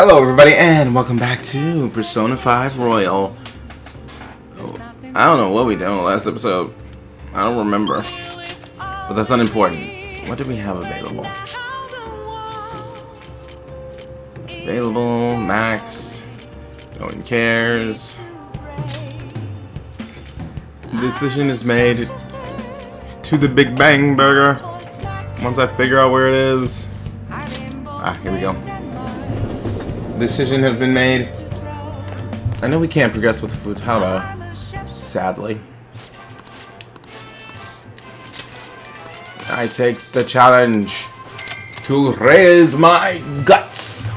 Hello everybody and welcome back to Persona 5 Royal. I don't know what we did on the last episode. I don't remember. But that's unimportant. What do we have available? Available, max, no one cares. Decision is made to the Big Bang Burger. Once I figure out where it is. Here we go. Decision has been made. I know we can't progress with the Futaba, sadly. I take the challenge to raise my guts.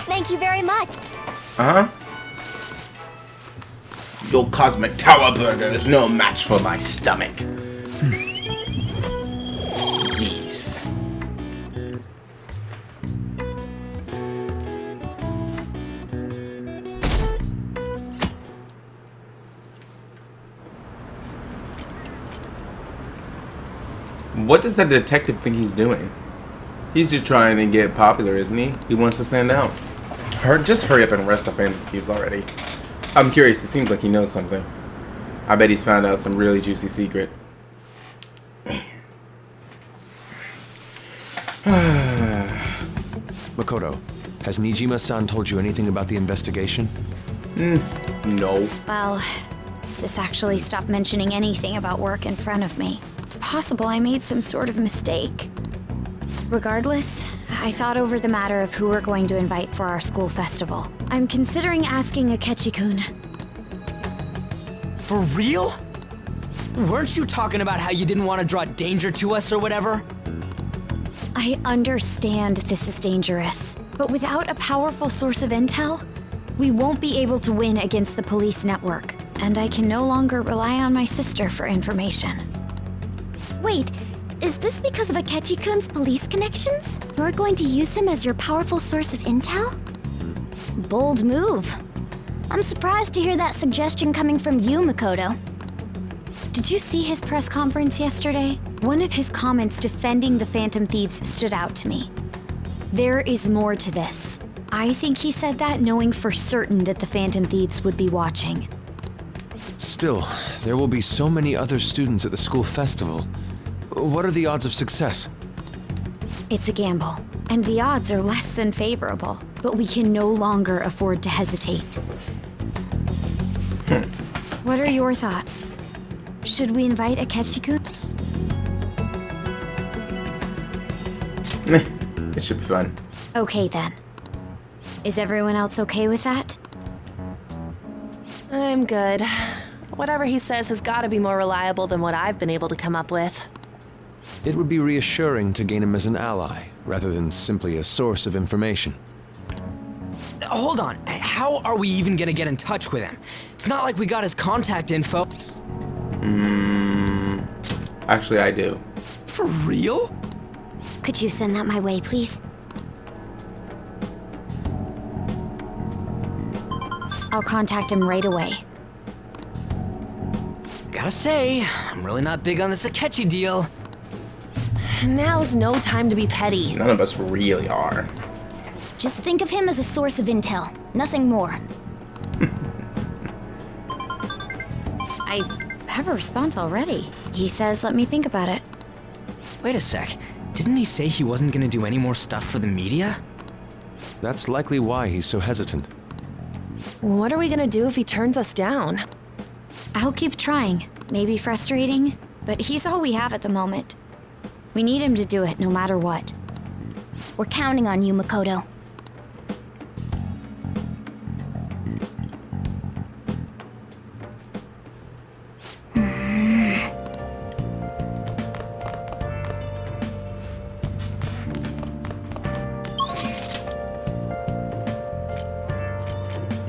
Thank you very much. Your Cosmic Tower Burger is no match for my stomach. Yes. What does that detective think he's doing? He's just trying to get popular, isn't he? He wants to stand out. Just hurry up and arrest the Phantom Thieves already. I'm curious, it seems like he knows something. I bet he's found out some really juicy secret. Makoto, has Nijima-san told you anything about the investigation? No. Well, Sis actually stopped mentioning anything about work in front of me. It's possible I made some sort of mistake. Regardless, I thought over the matter of who we're going to invite for our school festival. I'm considering asking Akechi-kun. For real? Weren't you talking about how you didn't want to draw danger to us or whatever? I understand this is dangerous, but without a powerful source of intel, we won't be able to win against the police network, and I can no longer rely on my sister for information. Wait, is this because of Akechi-kun's police connections? You're going to use him as your powerful source of intel? Bold move. I'm surprised to hear that suggestion coming from you, Makoto. Did you see his press conference yesterday? One of his comments defending the Phantom Thieves stood out to me. There is more to this. I think he said that knowing for certain that the Phantom Thieves would be watching. Still, there will be so many other students at the school festival. What are the odds of success? It's a gamble, and the odds are less than favorable, but we can no longer afford to hesitate. What are your thoughts? Should we invite Akechi-kun? It should be fun. Okay then. Is everyone else okay with that? I'm good. Whatever he says has got to be more reliable than what I've been able to come up with. It would be reassuring to gain him as an ally, rather than simply a source of information. Hold on, how are we even gonna get in touch with him? It's not like we got his contact info. Actually, I do. For real? Could you send that my way, please? I'll contact him right away. Gotta say, I'm really not big on this Akechi deal. Now's no time to be petty. None of us really are. Just think of him as a source of intel, nothing more. I have a response already. He says, let me think about it. Wait a sec, didn't he say he wasn't gonna do any more stuff for the media? That's likely why he's so hesitant. What are we gonna do if he turns us down? I'll keep trying. Maybe frustrating, but he's all we have at the moment. We need him to do it no matter what. We're counting on you, Makoto.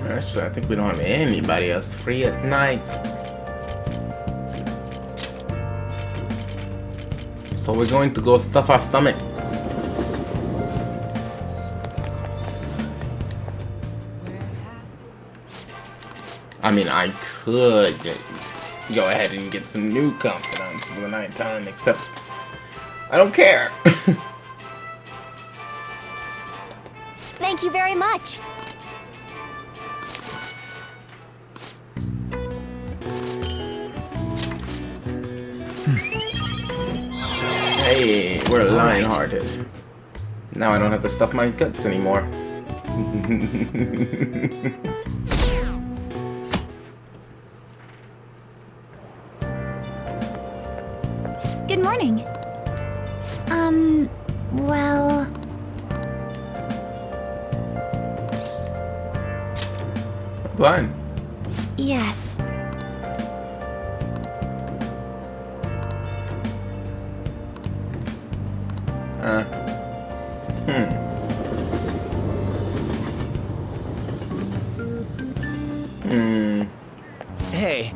Actually, I think we don't have anybody else free at night. So we're going to go stuff our stomach. I mean, I could go ahead and get some new confidants for the nighttime, except I don't care. you very much. Hey, we're lion-hearted. Now I don't have to stuff my guts anymore. Good morning. Well... Fine. Yes. Hey,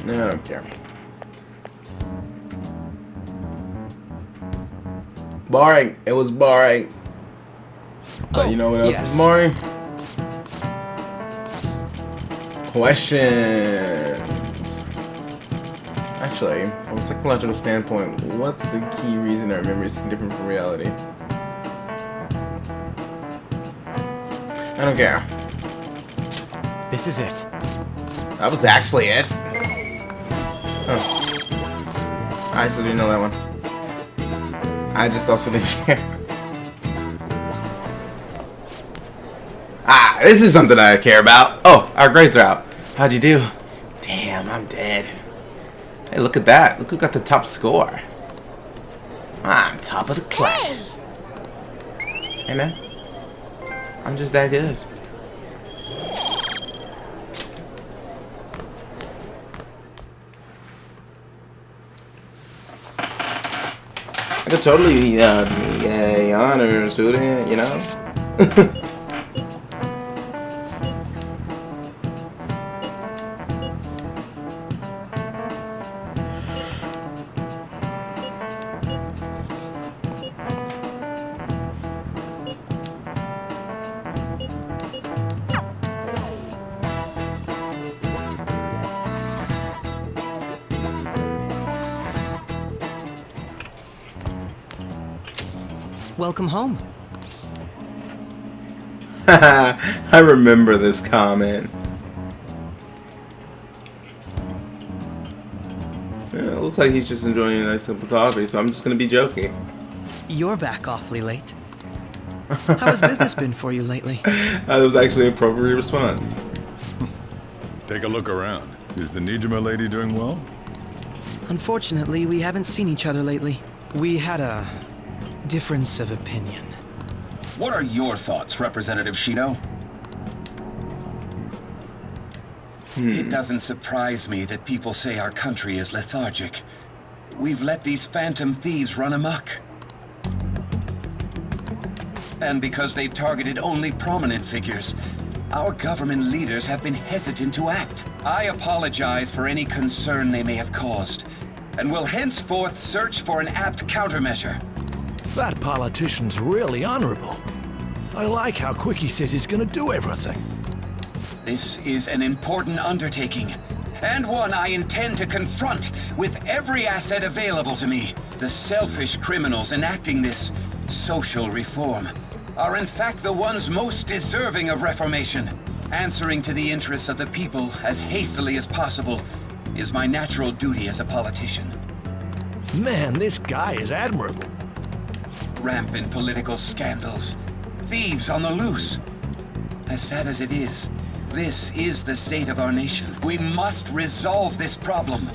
I don't care. Boring. It was boring. But you know what else yes. is boring? Questions. Actually, from a psychological standpoint, what's the key reason our memories are different from reality? I don't care. this is it. That was actually it. Oh. I actually didn't know that one. I just also didn't care. Ah, this is something I care about. Oh, our grades are out. How'd you do? Damn, I'm dead. Hey, look at that. Look who got the top score. I'm top of the class. Hey, man. I'm just that good. I could totally be a honor student, you know? Welcome home. I remember this comment. Yeah, it looks like he's just enjoying a nice cup of coffee, so I'm just gonna be joking. You're back awfully late. How has business been for you lately? That was actually an appropriate response. Take a look around. Is the Nijima lady doing well? Unfortunately, we haven't seen each other lately. We had a difference of opinion. What are your thoughts, Representative Shido? It doesn't surprise me that people say our country is lethargic. We've let these phantom thieves run amok. And because they've targeted only prominent figures, our government leaders have been hesitant to act. I apologize for any concern they may have caused, and will henceforth search for an apt countermeasure. That politician's really honorable. I like how quick he says he's gonna do everything. This is an important undertaking, and one I intend to confront with every asset available to me. The selfish criminals enacting this social reform are in fact the ones most deserving of reformation. Answering to the interests of the people as hastily as possible is my natural duty as a politician. Man, this guy is admirable. Rampant political scandals, thieves on the loose. As sad as it is, this is the state of our nation. We must resolve this problem.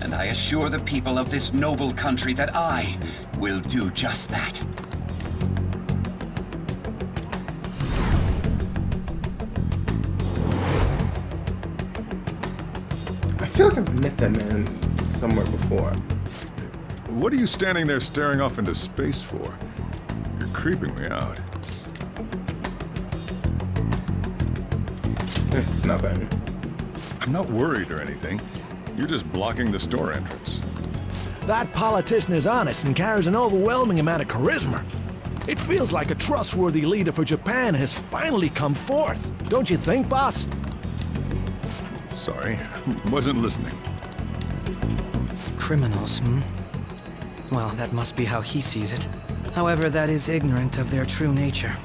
And I assure the people of this noble country that I will do just that. I feel like I've met that man somewhere before. What are you standing there staring off into space for? You're creeping me out. It's nothing. I'm not worried or anything. You're just blocking the store entrance. That politician is honest and carries an overwhelming amount of charisma. It feels like a trustworthy leader for Japan has finally come forth. Don't you think, boss? Sorry, wasn't listening. Criminals, hmm? Well, that must be how he sees it. However, that is ignorant of their true nature.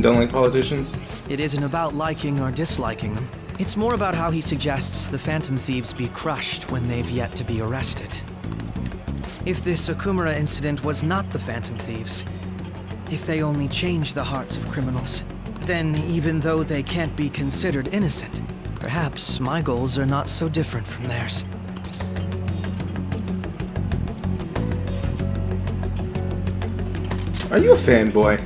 Don't like politicians? It isn't about liking or disliking them. It's more about how he suggests the Phantom Thieves be crushed when they've yet to be arrested. If this Okumura incident was not the Phantom Thieves, if they only change the hearts of criminals, then even though they can't be considered innocent, perhaps my goals are not so different from theirs. Are you a fanboy?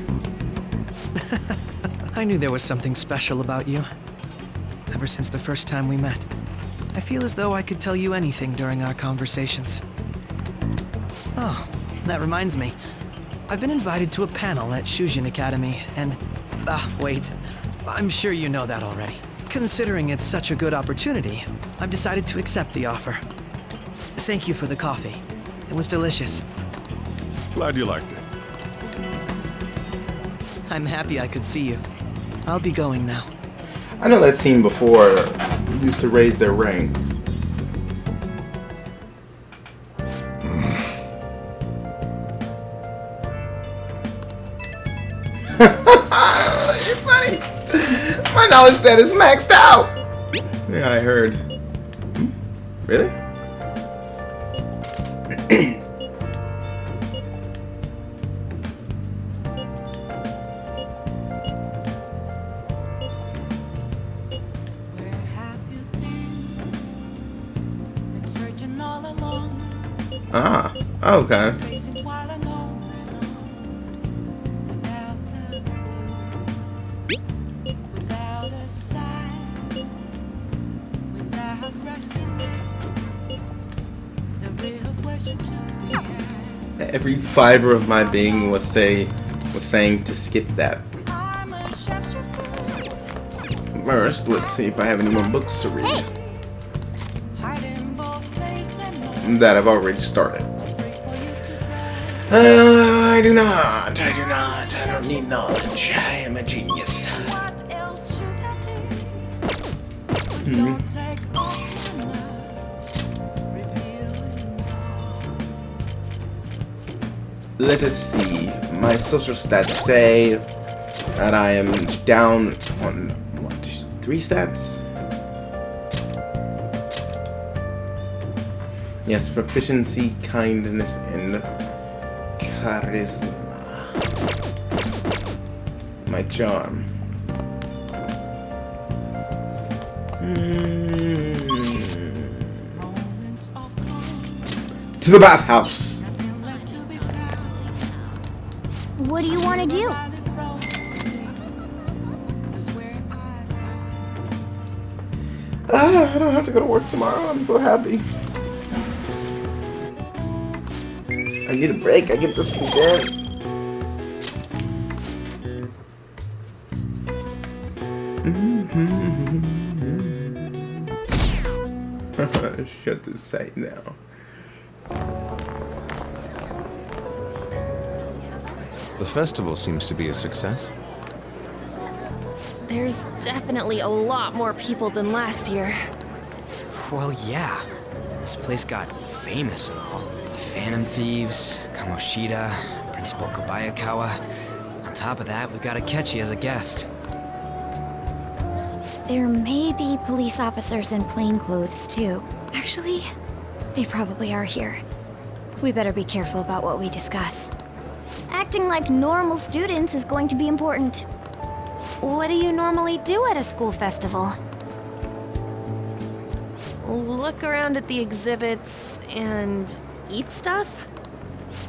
I knew there was something special about you. Ever since the first time we met. I feel as though I could tell you anything during our conversations. Oh, that reminds me. I've been invited to a panel at Shujin Academy, and... wait. I'm sure you know that already. Considering it's such a good opportunity, I've decided to accept the offer. Thank you for the coffee. It was delicious. Glad you liked it. I'm happy I could see you. I'll be going now. I know that scene before. Used to raise their rank. You're funny. My knowledge stat is maxed out. Yeah, I heard. Really? Ah, okay. Every fiber of my being was saying to skip that. First, let's see if I have any more books to read. That I've already started. I do not. I don't need knowledge. I am a genius. Let us see. My social stats say that I am down on, what, 3 stats? Yes, proficiency, kindness, and charisma. My charm. To the bathhouse. What do you want to do? I don't have to go to work tomorrow. I'm so happy. I need a break. I get to sleep in. Shut this site now. The festival seems to be a success. There's definitely a lot more people than last year. Well, yeah. This place got famous and all. Phantom Thieves, Kamoshida, Principal Kobayakawa. On top of that, we got Akechi as a guest. There may be police officers in plainclothes, too. Actually, they probably are here. We better be careful about what we discuss. Acting like normal students is going to be important. What do you normally do at a school festival? Look around at the exhibits and eat stuff?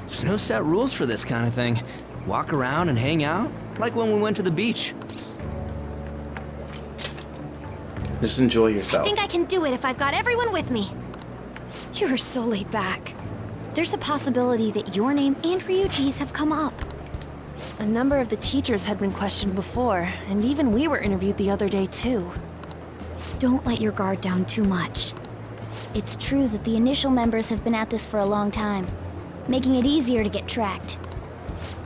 There's no set rules for this kind of thing. Walk around and hang out, like when we went to the beach. Just enjoy yourself. I think I can do it if I've got everyone with me. You're so laid back. There's a possibility that your name and Ryuji's have come up. A number of the teachers had been questioned before, and even we were interviewed the other day too. Don't let your guard down too much. It's true that the initial members have been at this for a long time, making it easier to get tracked.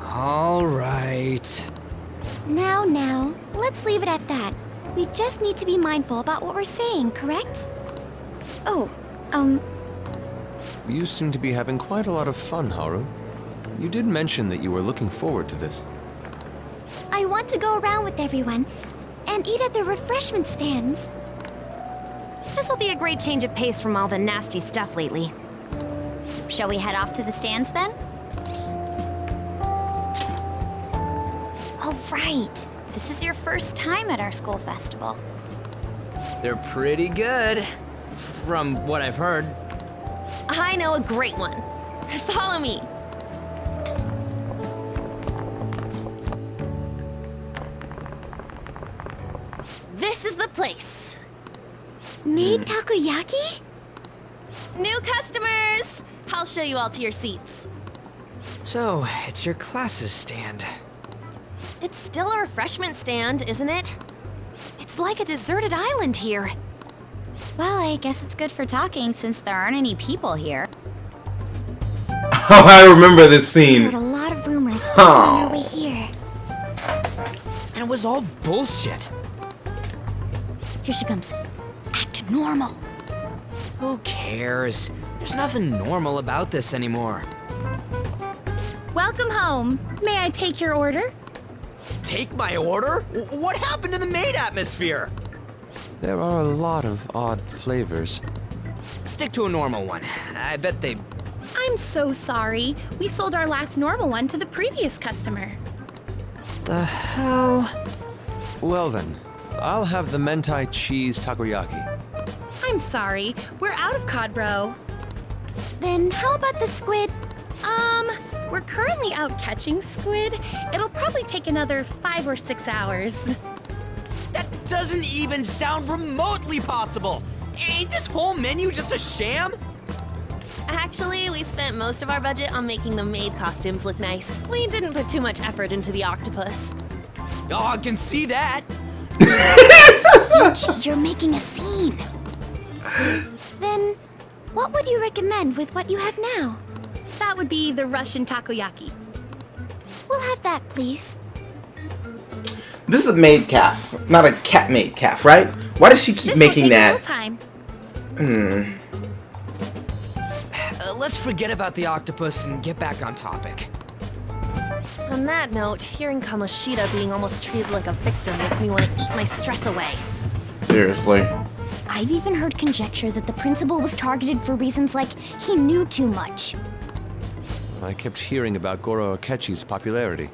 All right. Now, let's leave it at that. We just need to be mindful about what we're saying, correct? Oh, You seem to be having quite a lot of fun, Haru. You did mention that you were looking forward to this. I want to go around with everyone and eat at the refreshment stands. This'll be a great change of pace from all the nasty stuff lately. Shall we head off to the stands then? Oh, right. This is your first time at our school festival. They're pretty good, from what I've heard. I know a great one. Follow me. This is the place. Made takoyaki? New customers! I'll show you all to your seats. So, it's your class's stand. It's still a refreshment stand, isn't it? It's like a deserted island here. Well, I guess it's good for talking since there aren't any people here. Oh, I remember this I scene. heard a lot of rumors on your way here. And it was all bullshit. Here she comes. Act normal. Who cares? There's nothing normal about this anymore. Welcome home. May I take your order? Take my order? What happened to the maid atmosphere? There are a lot of odd flavors. Stick to a normal one. I bet they... I'm so sorry. We sold our last normal one to the previous customer. The hell? Well then, I'll have the mentai cheese takoyaki. I'm sorry. We're out of cod roe. Then how about the squid? We're currently out catching squid. It'll probably take another 5 or 6 hours. That doesn't even sound remotely possible. Ain't this whole menu just a sham? Actually, we spent most of our budget on making the maid costumes look nice. We didn't put too much effort into the octopus. Oh, I can see that. You're making a scene. Then, what would you recommend with what you have now? That would be the Russian takoyaki. We'll have that, please. This is a maid calf, not a cat made calf, right? Why does she keep This making will take that? a little time. Let's forget about the octopus and get back on topic. On that note, hearing Kamoshida being almost treated like a victim makes me want to eat my stress away. Seriously. I've even heard conjecture that the principal was targeted for reasons like he knew too much. I kept hearing about Goro Akechi's popularity.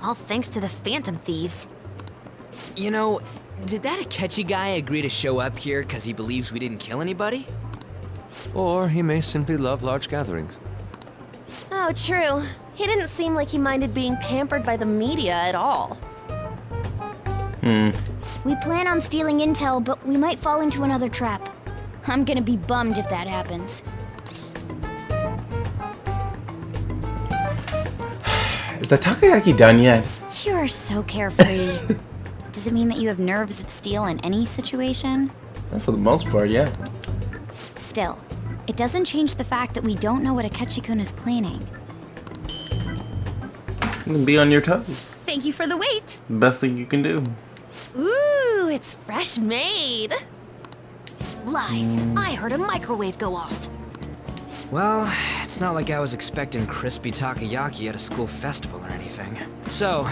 All thanks to the Phantom Thieves. You know, did that Akechi guy agree to show up here because he believes we didn't kill anybody? Or he may simply love large gatherings. Oh, true. He didn't seem like he minded being pampered by the media at all. We plan on stealing intel, but we might fall into another trap. I'm gonna be bummed if that happens. Is the takoyaki done yet? You are so carefree. Does it mean that you have nerves of steel in any situation? For the most part, yeah. Still, it doesn't change the fact that we don't know what Akechi-kun is planning. You can be on your toes. Thank you for the wait. Best thing you can do. Ooh, it's fresh made. Lies. I heard a microwave go off. Well, it's not like I was expecting crispy takoyaki at a school festival or anything. So,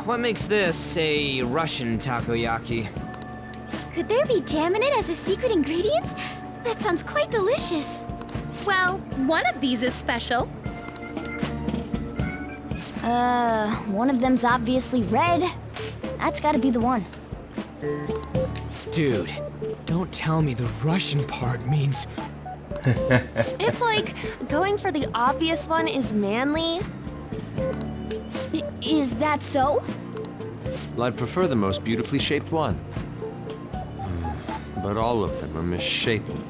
what makes this a Russian takoyaki? Could there be jam in it as a secret ingredient? That sounds quite delicious. Well, one of these is special. One of them's obviously red. That's gotta be the one. Dude, don't tell me the Russian part means... It's like going for the obvious one is manly. Is that so? Well, I'd prefer the most beautifully shaped one. But all of them are misshapen.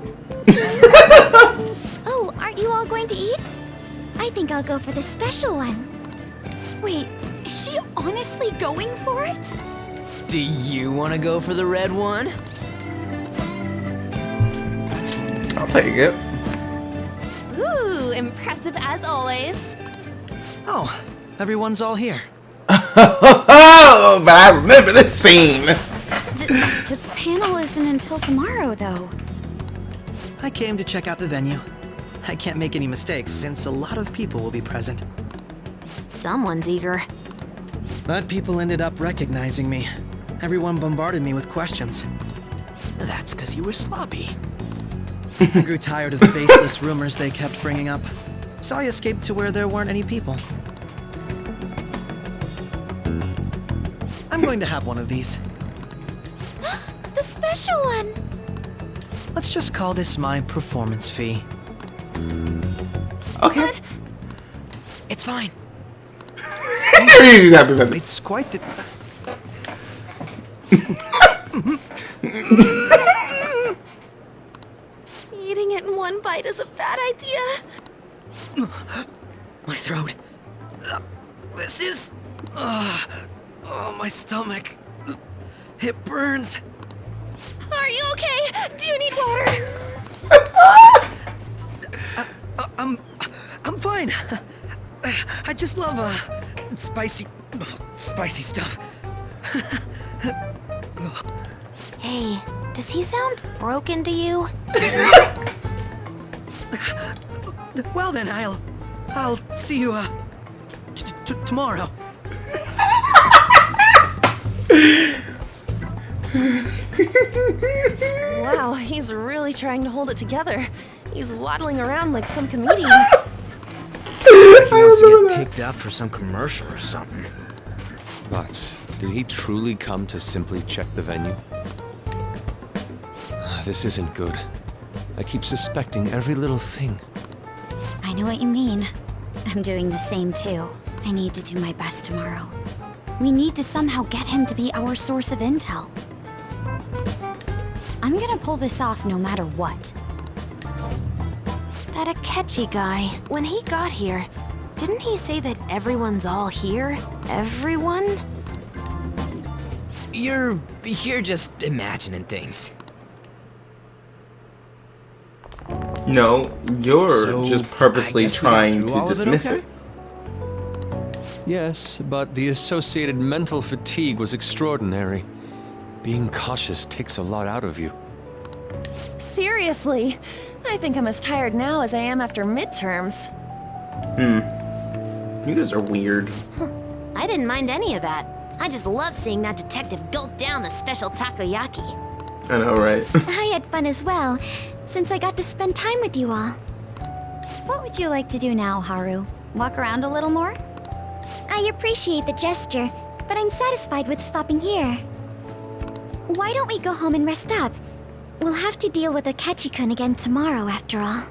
Oh, aren't you all going to eat? I think I'll go for the special one. Wait, is she honestly going for it? Do you want to go for the red one? I'll take it. Ooh, impressive as always. Oh, everyone's all here. Oh, but I remember this scene. The panel isn't until tomorrow, though. I came to check out the venue. I can't make any mistakes since a lot of people will be present. Someone's eager. But people ended up recognizing me. Everyone bombarded me with questions. That's because you were sloppy. I grew tired of the baseless rumors they kept bringing up, so I escaped to where there weren't any people. I'm going to have one of these. The special one! Let's just call this my performance fee. Okay. It's fine. She's happy with me. It's quite the... Eating it in one bite is a bad idea. My throat. This is... oh, my stomach. It burns. Are you okay? Do you need water? I'm fine. I just love, spicy stuff. Hey, does he sound broken to you? Well then, I'll see you, tomorrow. Wow, he's really trying to hold it together. He's waddling around like some comedian. He wants to get picked up for some commercial or something. But did he truly come to simply check the venue? This isn't good. I keep suspecting every little thing. I know what you mean. I'm doing the same too. I need to do my best tomorrow. We need to somehow get him to be our source of intel. I'm gonna pull this off no matter what. That Akechi guy, when he got here, didn't he say that everyone's all here? Everyone? You're just imagining things. No, you're So, just I purposely guess we got trying through to all of it dismiss okay? it. Yes, but the associated mental fatigue was extraordinary. Being cautious takes a lot out of you. Seriously, I think I'm as tired now as I am after midterms. You guys are weird. I didn't mind any of that. I just love seeing that detective gulp down the special takoyaki. I know, right? I had fun as well, since I got to spend time with you all. What would you like to do now, Haru? Walk around a little more? I appreciate the gesture, but I'm satisfied with stopping here. Why don't we go home and rest up? We'll have to deal with Akechi-kun again tomorrow, after all.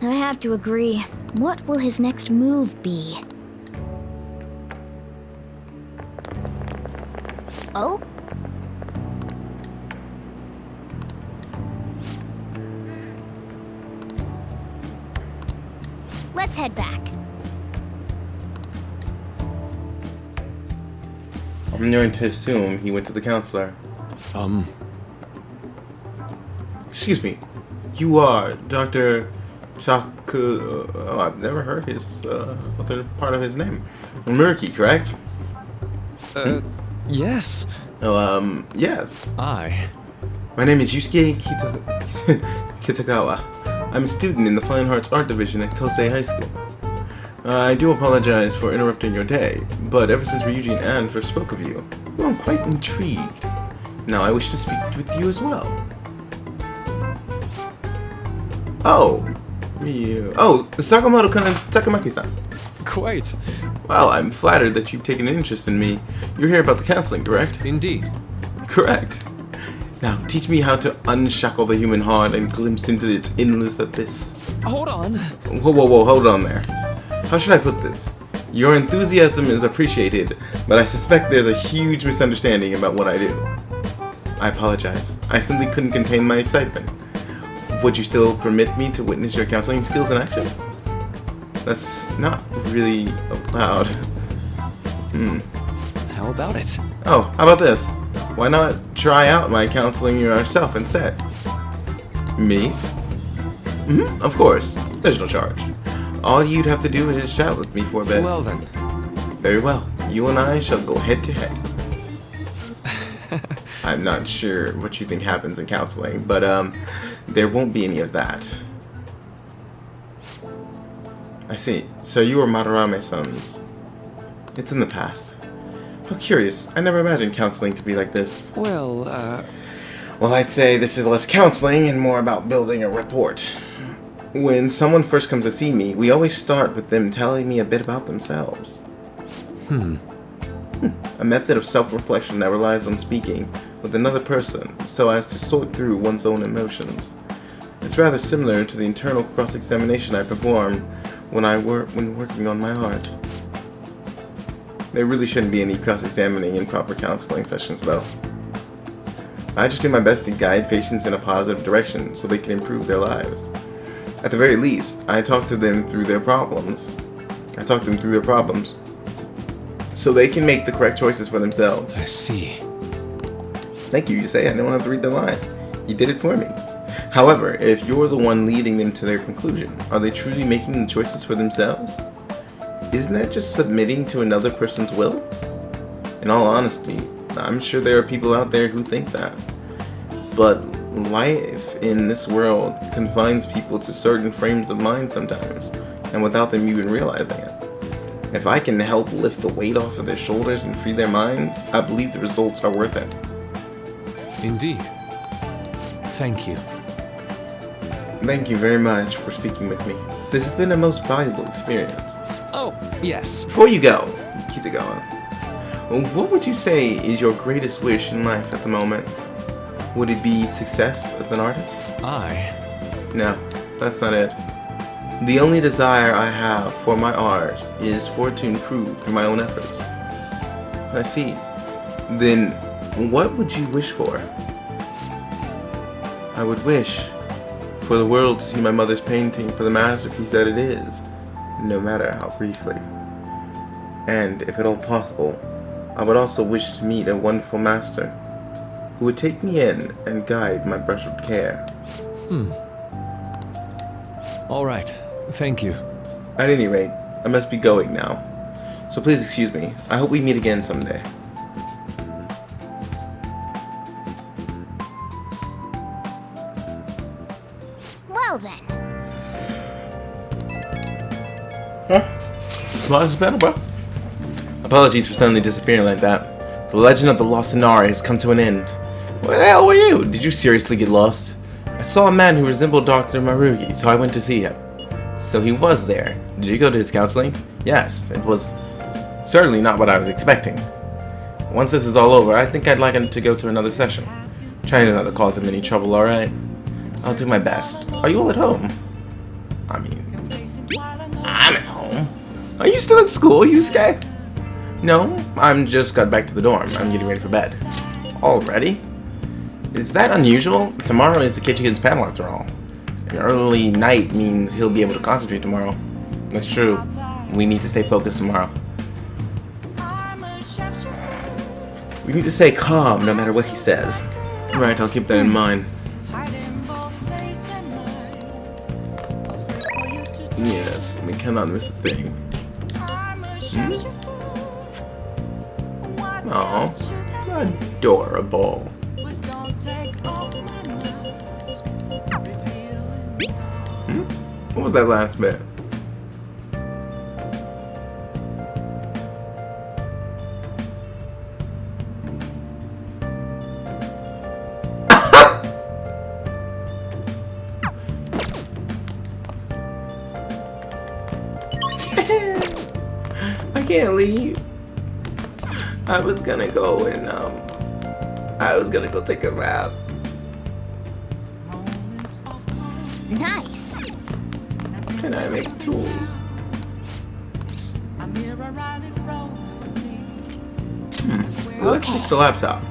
I have to agree. What will his next move be? Oh? Let's head back. I'm going to assume he went to the counselor. Excuse me. You are Dr. Taku... Oh, I've never heard his, other part of his name. Murky, correct? Yes. Oh, yes. I. My name is Yusuke Kitagawa. I'm a student in the Fine Arts Art Division at Kosei High School. I do apologize for interrupting your day, but ever since Ryuji and Anne first spoke of you, well, I'm quite intrigued. Now I wish to speak with you as well. Oh, Sakamoto Takamaki-san. Quite. Well, I'm flattered that you've taken an interest in me. You're here about the counseling, correct? Indeed. Correct. Now, teach me how to unshackle the human heart and glimpse into its endless abyss. Hold on. Whoa, hold on there. How should I put this? Your enthusiasm is appreciated, but I suspect there's a huge misunderstanding about what I do. I apologize. I simply couldn't contain my excitement. Would you still permit me to witness your counseling skills in action? That's not really allowed. How about it? Oh, how about this? Why not try out my counseling yourself instead? Me? Of course. There's no charge. All you'd have to do is chat with me for a bit. Well then. Very well. You and I shall go head to head. I'm not sure what you think happens in counseling, but there won't be any of that. I see. So you were Madarame's sons. It's in the past. How curious. I never imagined counseling to be like this. Well, Well, I'd say this is less counseling and more about building a rapport. When someone first comes to see me, we always start with them telling me a bit about themselves. A method of self-reflection that relies on speaking with another person so as to sort through one's own emotions. It's rather similar to the internal cross-examination I perform when working on my art. There really shouldn't be any cross-examining in proper counseling sessions, though. I just do my best to guide patients in a positive direction so they can improve their lives. At the very least, I talk them through their problems so they can make the correct choices for themselves. I see. Thank you, you say. I don't have to read the line. You did it for me. However, if you're the one leading them to their conclusion, are they truly making the choices for themselves? Isn't that just submitting to another person's will? In all honesty, I'm sure there are people out there who think that. But life in this world confines people to certain frames of mind sometimes, and without them even realizing it. If I can help lift the weight off of their shoulders and free their minds, I believe the results are worth it. Indeed. Thank you. Thank you very much for speaking with me. This has been a most valuable experience. Oh, yes. Before you go, keep it going. What would you say is your greatest wish in life at the moment? Would it be success as an artist? No, that's not it. The only desire I have for my art is for it to improve through my own efforts. I see. Then, what would you wish for? I would wish for the world to see my mother's painting for the masterpiece that it is, no matter how briefly. And, if at all possible, I would also wish to meet a wonderful master who would take me in and guide my brush with care. All right. Thank you. At any rate, I must be going now. So please excuse me. I hope we meet again someday. Well then. Smartest battle, bro. Apologies for suddenly disappearing like that. The legend of the lost Inari has come to an end. Where the hell were you? Did you seriously get lost? I saw a man who resembled Dr. Marugi, so I went to see him. So he was there. Did you go to his counseling? Yes, it was certainly not what I was expecting. Once this is all over, I think I'd like him to go to another session. Trying not to cause him any trouble, alright? I'll do my best. Are you all at home? I mean, I'm at home. Are you still at school, Yusuke? No, I'm just got back to the dorm. I'm getting ready for bed. Already? Is that unusual? Tomorrow is the Kichigan's panel after all. An early night means he'll be able to concentrate tomorrow. That's true. We need to stay focused tomorrow. We need to stay calm no matter what he says. Right, I'll keep that in mind. Yes, we cannot miss a thing. Oh, adorable. What was that last bit? I can't leave. I was gonna go and take a bath. Nice. Can I make tools? Let's fix the laptop.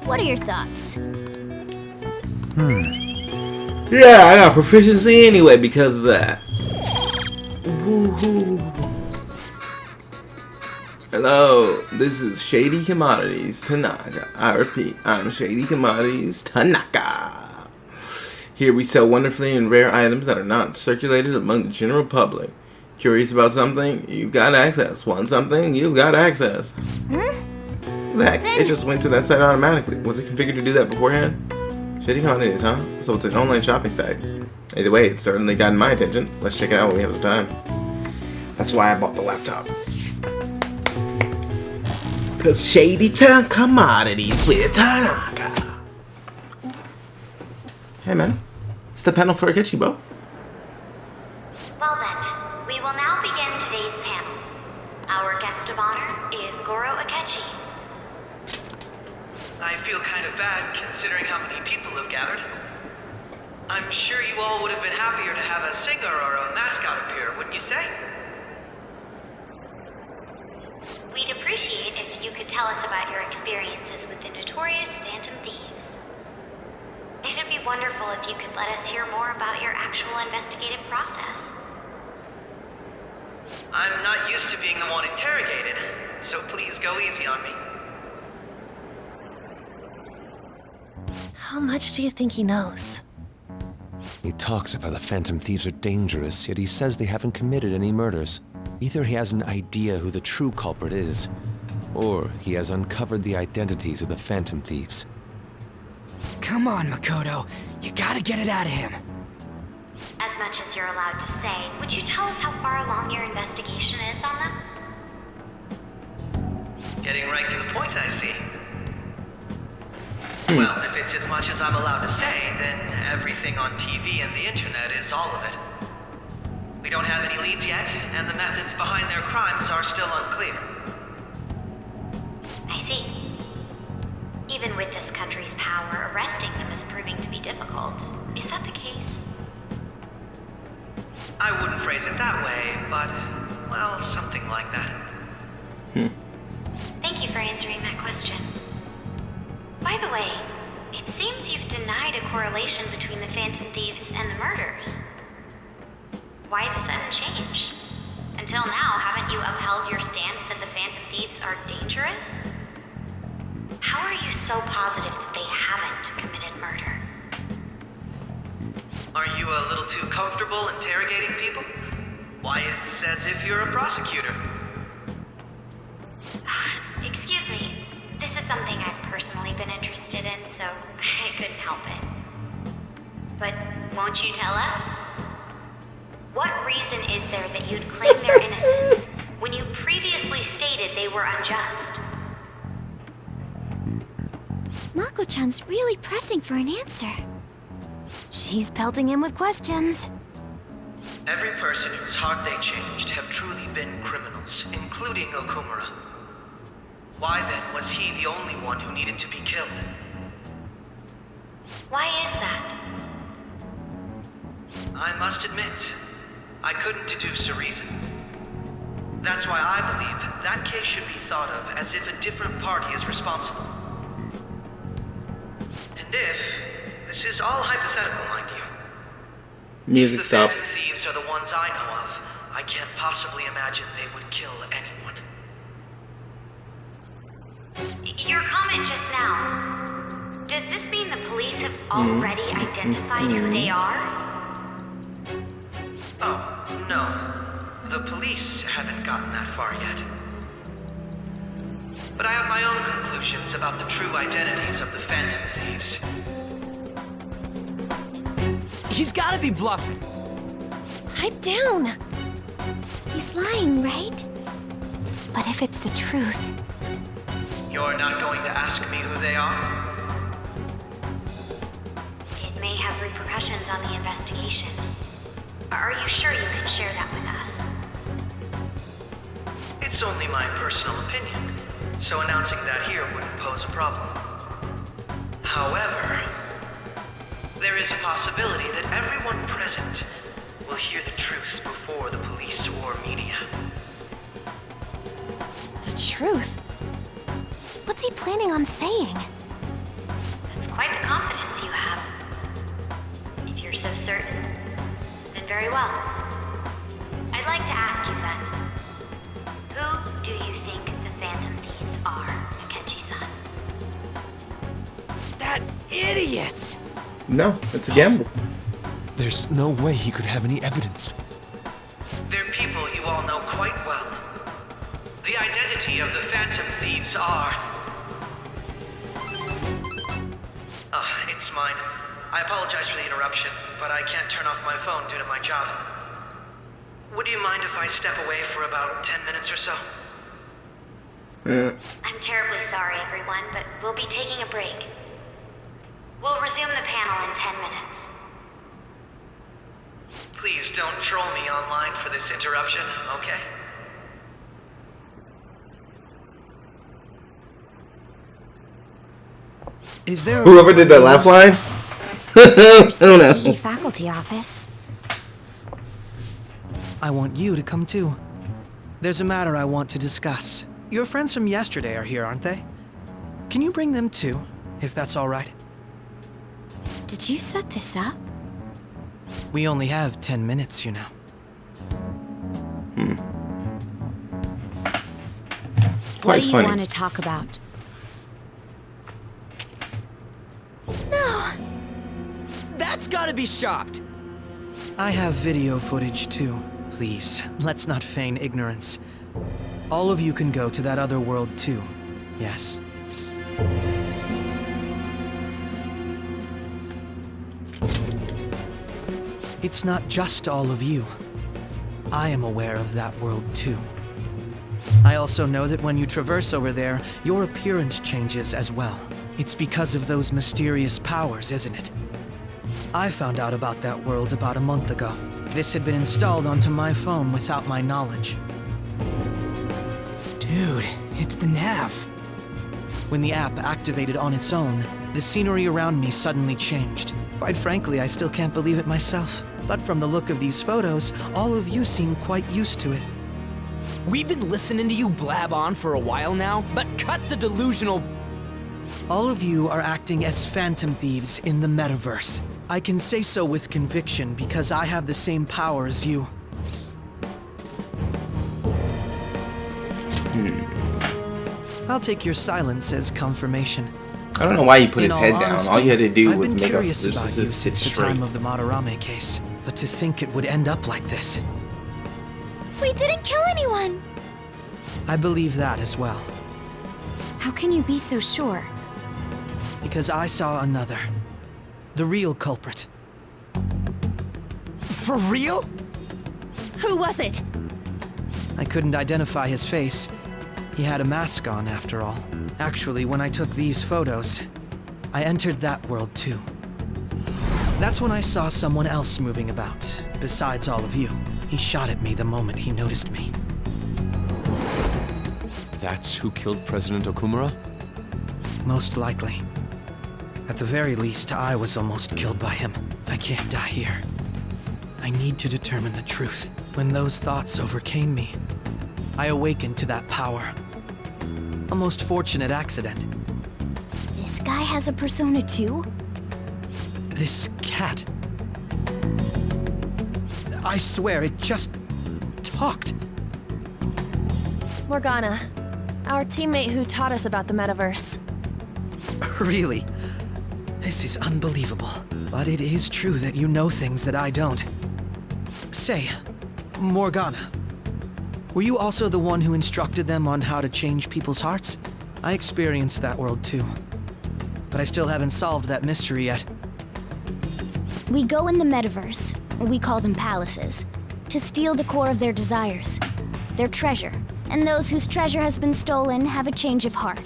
What are your thoughts? Yeah, I got proficiency anyway because of that. Woohoo. Hello, this is Shady Commodities Tanaka. I repeat, I'm Shady Commodities Tanaka. Here we sell wonderfully and rare items that are not circulated among the general public. Curious about something? You've got access. Want something? You've got access. The heck? It just went to that site automatically. Was it configured to do that beforehand? Shady Commodities, huh? So it's an online shopping site. Either way, it's certainly gotten my attention. Let's check it out when we have some time. That's why I bought the laptop. Cause Shady Commodities with Tanaka. Hey man, it's the panel for Akechi, bro. Well then, we will now begin today's panel. Our guest of honor is Goro Akechi. I feel kind of bad considering how many people have gathered. I'm sure you all would have been happier to have a singer or a mascot appear, wouldn't you say? We'd appreciate if you could tell us about your experiences with the notorious Phantom Thieves. It'd be wonderful if you could let us hear more about your actual investigative process. I'm not used to being the one interrogated, so please go easy on me. How much do you think he knows? He talks about the Phantom Thieves are dangerous, yet he says they haven't committed any murders. Either he has an idea who the true culprit is, or he has uncovered the identities of the Phantom Thieves. Come on, Makoto. You gotta get it out of him. As much as you're allowed to say, would you tell us how far along your investigation is on them? Getting right to the point, I see. Well, if it's as much as I'm allowed to say, then everything on TV and the internet is all of it. We don't have any leads yet, and the methods behind their crimes are still unclear. I see. Even with this country's power, arresting them is proving to be difficult. Is that the case? I wouldn't phrase it that way, but, well, something like that. Thank you for answering that question. By the way, it seems you've denied a correlation between the Phantom Thieves and the murders. Why the sudden change? Until now, haven't you upheld your stance that the Phantom Thieves are dangerous? How are you so positive that they haven't committed murder? Are you a little too comfortable interrogating people? Why, it's as if you're a prosecutor. Excuse me. This is something I've personally been interested in, so I couldn't help it. But won't you tell us? What reason is there that you'd claim their innocence when you previously stated they were unjust? Mako-chan's really pressing for an answer. She's pelting him with questions. Every person whose heart they changed have truly been criminals, including Okumura. Why then was he the only one who needed to be killed? Why is that? I must admit, I couldn't deduce a reason. That's why I believe that case should be thought of as if a different party is responsible. And if, this is all hypothetical, mind you, Music if the stop. Phantom Thieves are the ones I know of, I can't possibly imagine they would kill anyone. Your comment just now, does this mean the police have already identified who they are? Oh, no. The police haven't gotten that far yet. But I have my own conclusions about the true identities of the Phantom Thieves. He's gotta be bluffing. Pipe down. He's lying, right? But if it's the truth... You're not going to ask me who they are? It may have repercussions on the investigation. Are you sure you can share that with us? It's only my personal opinion, so announcing that here wouldn't pose a problem. However, there is a possibility that everyone present will hear the truth before the police or media. The truth? What's he planning on saying? That's quite the confidence you have. If you're so certain, then very well. I'd like to ask you then, who do you think the Idiots! No, it's a gamble. There's no way he could have any evidence. They're people you all know quite well. The identity of the Phantom Thieves are... it's mine. I apologize for the interruption, but I can't turn off my phone due to my job. Would you mind if I step away for about 10 minutes or so? I'm terribly sorry, everyone, but we'll be taking a break. We'll resume the panel in 10 minutes. Please don't troll me online for this interruption, okay? Is there Whoever did that laugh line? I don't know. The faculty office. I want you to come too. There's a matter I want to discuss. Your friends from yesterday are here, aren't they? Can you bring them too, if that's all right? Did you set this up? We only have 10 minutes, you know. What Quite do you funny. want to talk about? That's gotta be shopped! I have video footage too. Please, let's not feign ignorance. All of you can go to that other world too. Yes. It's not just all of you. I am aware of that world too. I also know that when you traverse over there, your appearance changes as well. It's because of those mysterious powers, isn't it? I found out about that world about a month ago. This had been installed onto my phone without my knowledge. Dude, it's the nav. When the app activated on its own, the scenery around me suddenly changed. Quite frankly, I still can't believe it myself. But from the look of these photos, all of you seem quite used to it. We've been listening to you blab on for a while now, but cut the delusional... All of you are acting as Phantom Thieves in the metaverse. I can say so with conviction because I have the same power as you. I'll take your silence as confirmation. I don't know why he put In his all head down. honesty, All you had to do I've was been make curious a about just you sit since the straight. time of the Madarame case, but to think it would end up like this. We didn't kill anyone! I believe that as well, How can you be so sure? because I saw another. The real culprit. For real? Who was it? I couldn't identify his face. He had a mask on, after all. Actually, when I took these photos, I entered that world too. That's when I saw someone else moving about, besides all of you. He shot at me the moment he noticed me. That's who killed President Okumura? Most likely. At the very least, I was almost killed by him. I can't die here. I need to determine the truth. When those thoughts overcame me, I awakened to that power. A most fortunate accident. This guy has a persona too? This cat. I swear, it just talked. Morgana, our teammate who taught us about the metaverse. Really? This is unbelievable. But it is true that you know things that I don't. Say, Morgana, were you also the one who instructed them on how to change people's hearts? I experienced that world too. But I still haven't solved that mystery yet. We go in the metaverse, we call them palaces, to steal the core of their desires, their treasure. And those whose treasure has been stolen have a change of heart.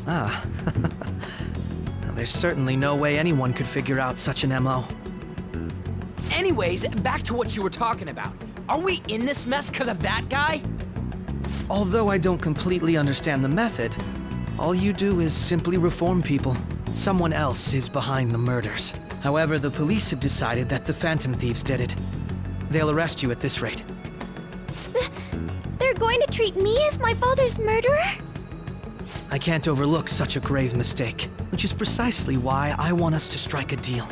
Ah. Well, there's certainly no way anyone could figure out such an MO. Anyways, back to what you were talking about. Are we in this mess because of that guy? Although I don't completely understand the method, all you do is simply reform people. Someone else is behind the murders. However, the police have decided that the Phantom Thieves did it. They'll arrest you at this rate. They're going to treat me as my father's murderer? I can't overlook such a grave mistake, which is precisely why I want us to strike a deal.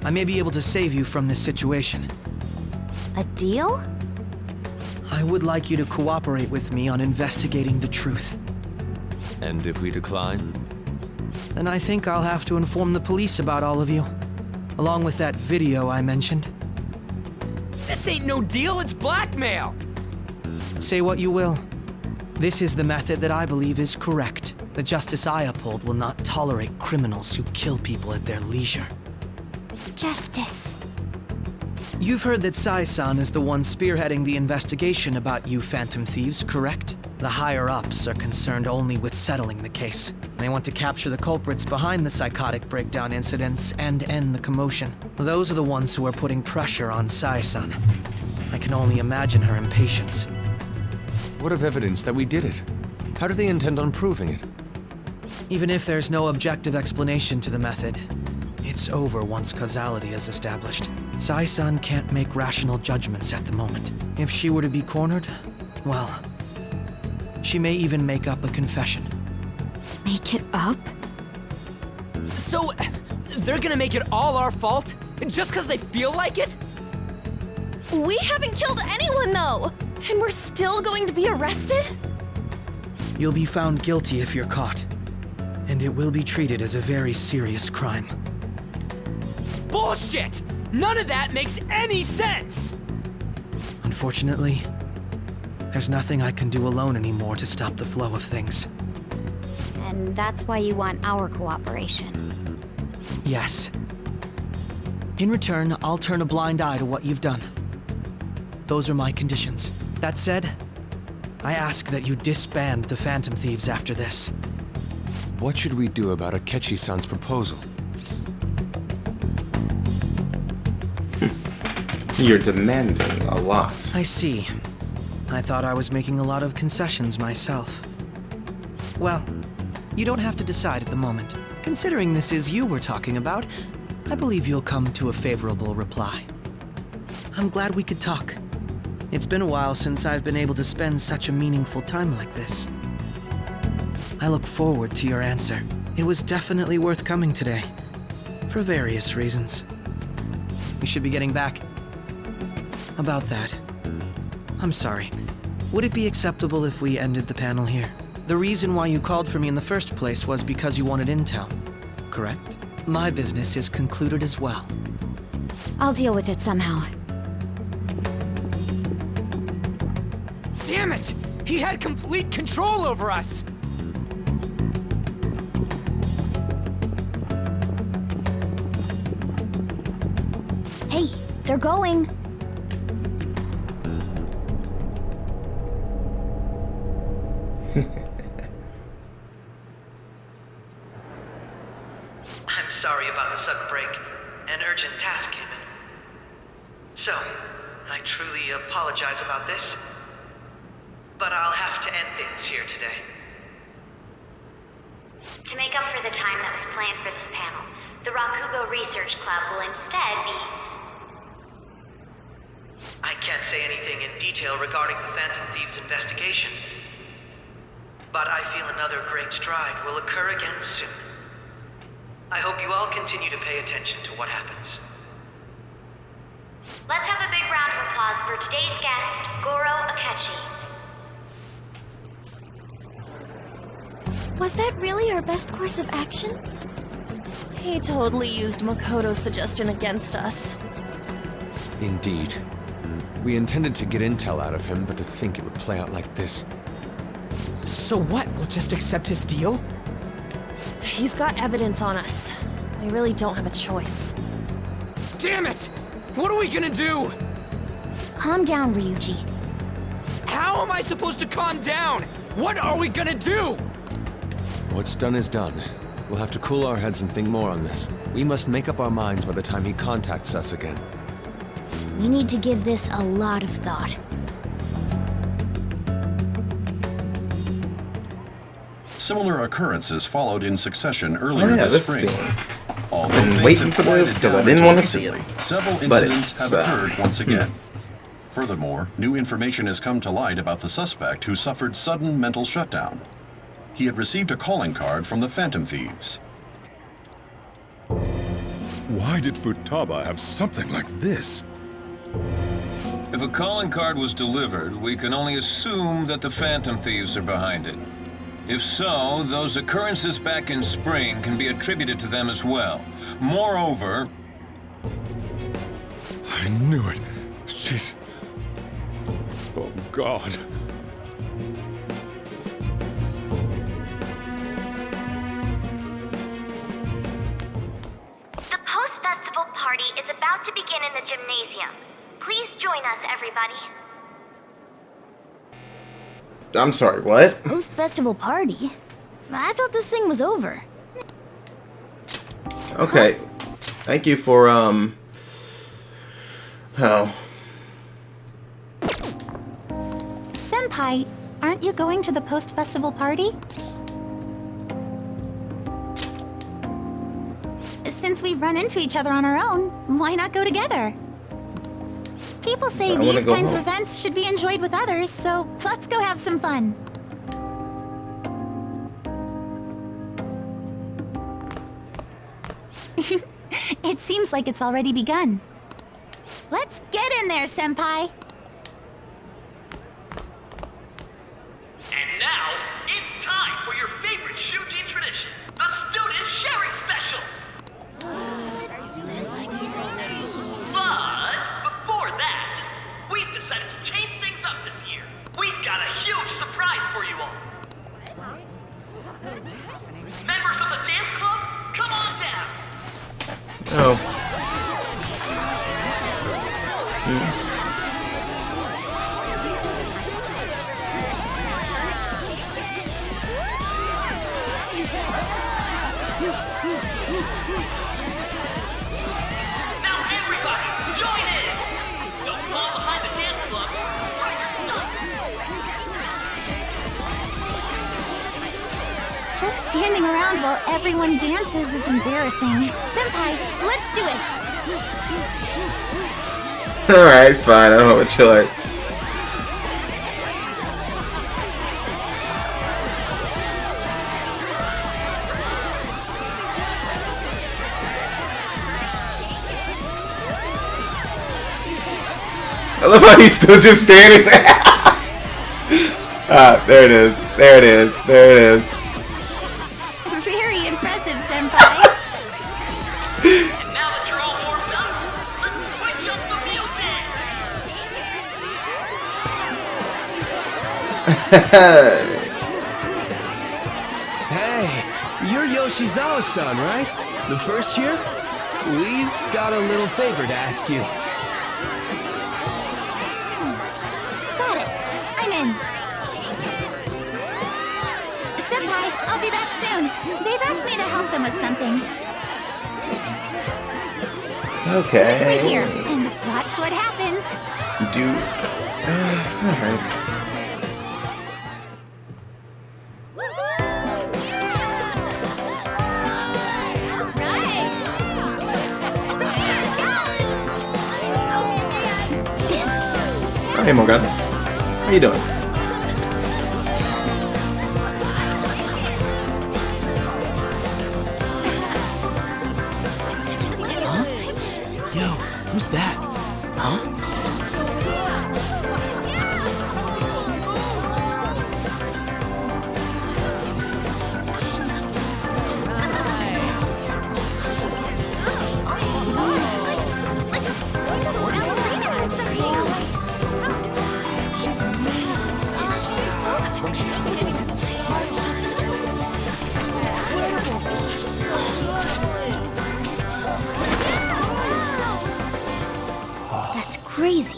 I may be able to save you from this situation. A deal? I would like you to cooperate with me on investigating the truth. And if we decline? Then I think I'll have to inform the police about all of you, along with that video I mentioned. This ain't no deal, it's blackmail! Say what you will. This is the method that I believe is correct. The justice I uphold will not tolerate criminals who kill people at their leisure. Justice. You've heard that Sai-san is the one spearheading the investigation about you Phantom Thieves, correct? The higher-ups are concerned only with settling the case. They want to capture the culprits behind the psychotic breakdown incidents and end the commotion. Those are the ones who are putting pressure on Sai-san. I can only imagine her impatience. What of evidence that we did it? How do they intend on proving it? Even if there's no objective explanation to the method, it's over once causality is established. Sai-san can't make rational judgments at the moment. If she were to be cornered, well, she may even make up a confession. Make it up? So, they're gonna make it all our fault? Just because they feel like it? We haven't killed anyone, though! And we're still going to be arrested? You'll be found guilty if you're caught, and it will be treated as a very serious crime. Bullshit! None of that makes any sense! Unfortunately, there's nothing I can do alone anymore to stop the flow of things. And that's why you want our cooperation. Yes. In return, I'll turn a blind eye to what you've done. Those are my conditions. That said, I ask that you disband the Phantom Thieves after this. What should we do about Akechi-san's proposal? You're demanding a lot. I see. I thought I was making a lot of concessions myself. Well, you don't have to decide at the moment. Considering this is you we're talking about, I believe you'll come to a favorable reply. I'm glad we could talk. It's been a while since I've been able to spend such a meaningful time like this. I look forward to your answer. It was definitely worth coming today, for various reasons. We should be getting back. About that, I'm sorry. Would it be acceptable if we ended the panel here? The reason why you called for me in the first place was because you wanted intel, correct? My business is concluded as well. I'll deal with it somehow. Damn it! He had complete control over us! Hey, they're going. I'm sorry about the sudden break. An urgent task came in. So, I truly apologize about this, but I'll have to end things here today. To make up for the time that was planned for this panel, the Rakugo Research Club will instead be... I can't say anything in detail regarding the Phantom Thieves investigation, but I feel another great stride will occur again soon. I hope you all continue to pay attention to what happens. Let's have a big round of applause for today's guest, Goro Akechi. Was that really our best course of action? He totally used Makoto's suggestion against us. Indeed. We intended to get intel out of him, but to think it would play out like this. So what? We'll just accept his deal? He's got evidence on us. We really don't have a choice. Damn it! What are we gonna do? Calm down, Ryuji. How am I supposed to calm down? What are we gonna do? What's done is done. We'll have to cool our heads and think more on this. We must make up our minds by the time he contacts us again. We need to give this a lot of thought. Similar occurrences followed in succession earlier this spring. scene. Although Been things waiting have for this quieted 'cause I down didn't until wanna see it. recently, several But incidents it's, have occurred once again. Furthermore, new information has come to light about the suspect who suffered sudden mental shutdown. He had received a calling card from the Phantom Thieves. Why did Futaba have something like this? If a calling card was delivered, we can only assume that the Phantom Thieves are behind it. If so, those occurrences back in spring can be attributed to them as well. Moreover... I knew it. She's... Oh, God. The post-festival party is about to begin in the gymnasium. Please join us, everybody. I'm sorry, what? Post-festival party? I thought this thing was over. Okay. Thank you for, Oh. Senpai, aren't you going to the post-festival party? Since we've run into each other on our own, why not go together? People say these kinds of events should be enjoyed with others, so let's go have some fun. It seems like it's already begun. Let's get in there, Senpai! And now, it's time for your favorite Shujin tradition, the Student Sharing Special! But before that, we've decided to change things up this year. We've got a huge surprise for you all. Members of the dance club, come on down. Oh. Now everybody, join in! Don't fall behind the dance club. Just standing around while everyone dances is embarrassing. Senpai, let's do it! Alright, fine. I don't have a choice. I love how he's still just standing there. Ah, there it is. There it is. There it is. Very impressive, Senpai. And now that you're all warmed up, let's switch up the music! Hey, you're Yoshizawa-san, right? The first year? We've got a little favor to ask you. Got it. I'm in. Senpai, I'll be back soon. They've asked me to help them with something. Okay. Just wait here and watch what happens. Alright. Hey Morgan, how you doing? Huh? Yo, who's that? Huh? That's crazy.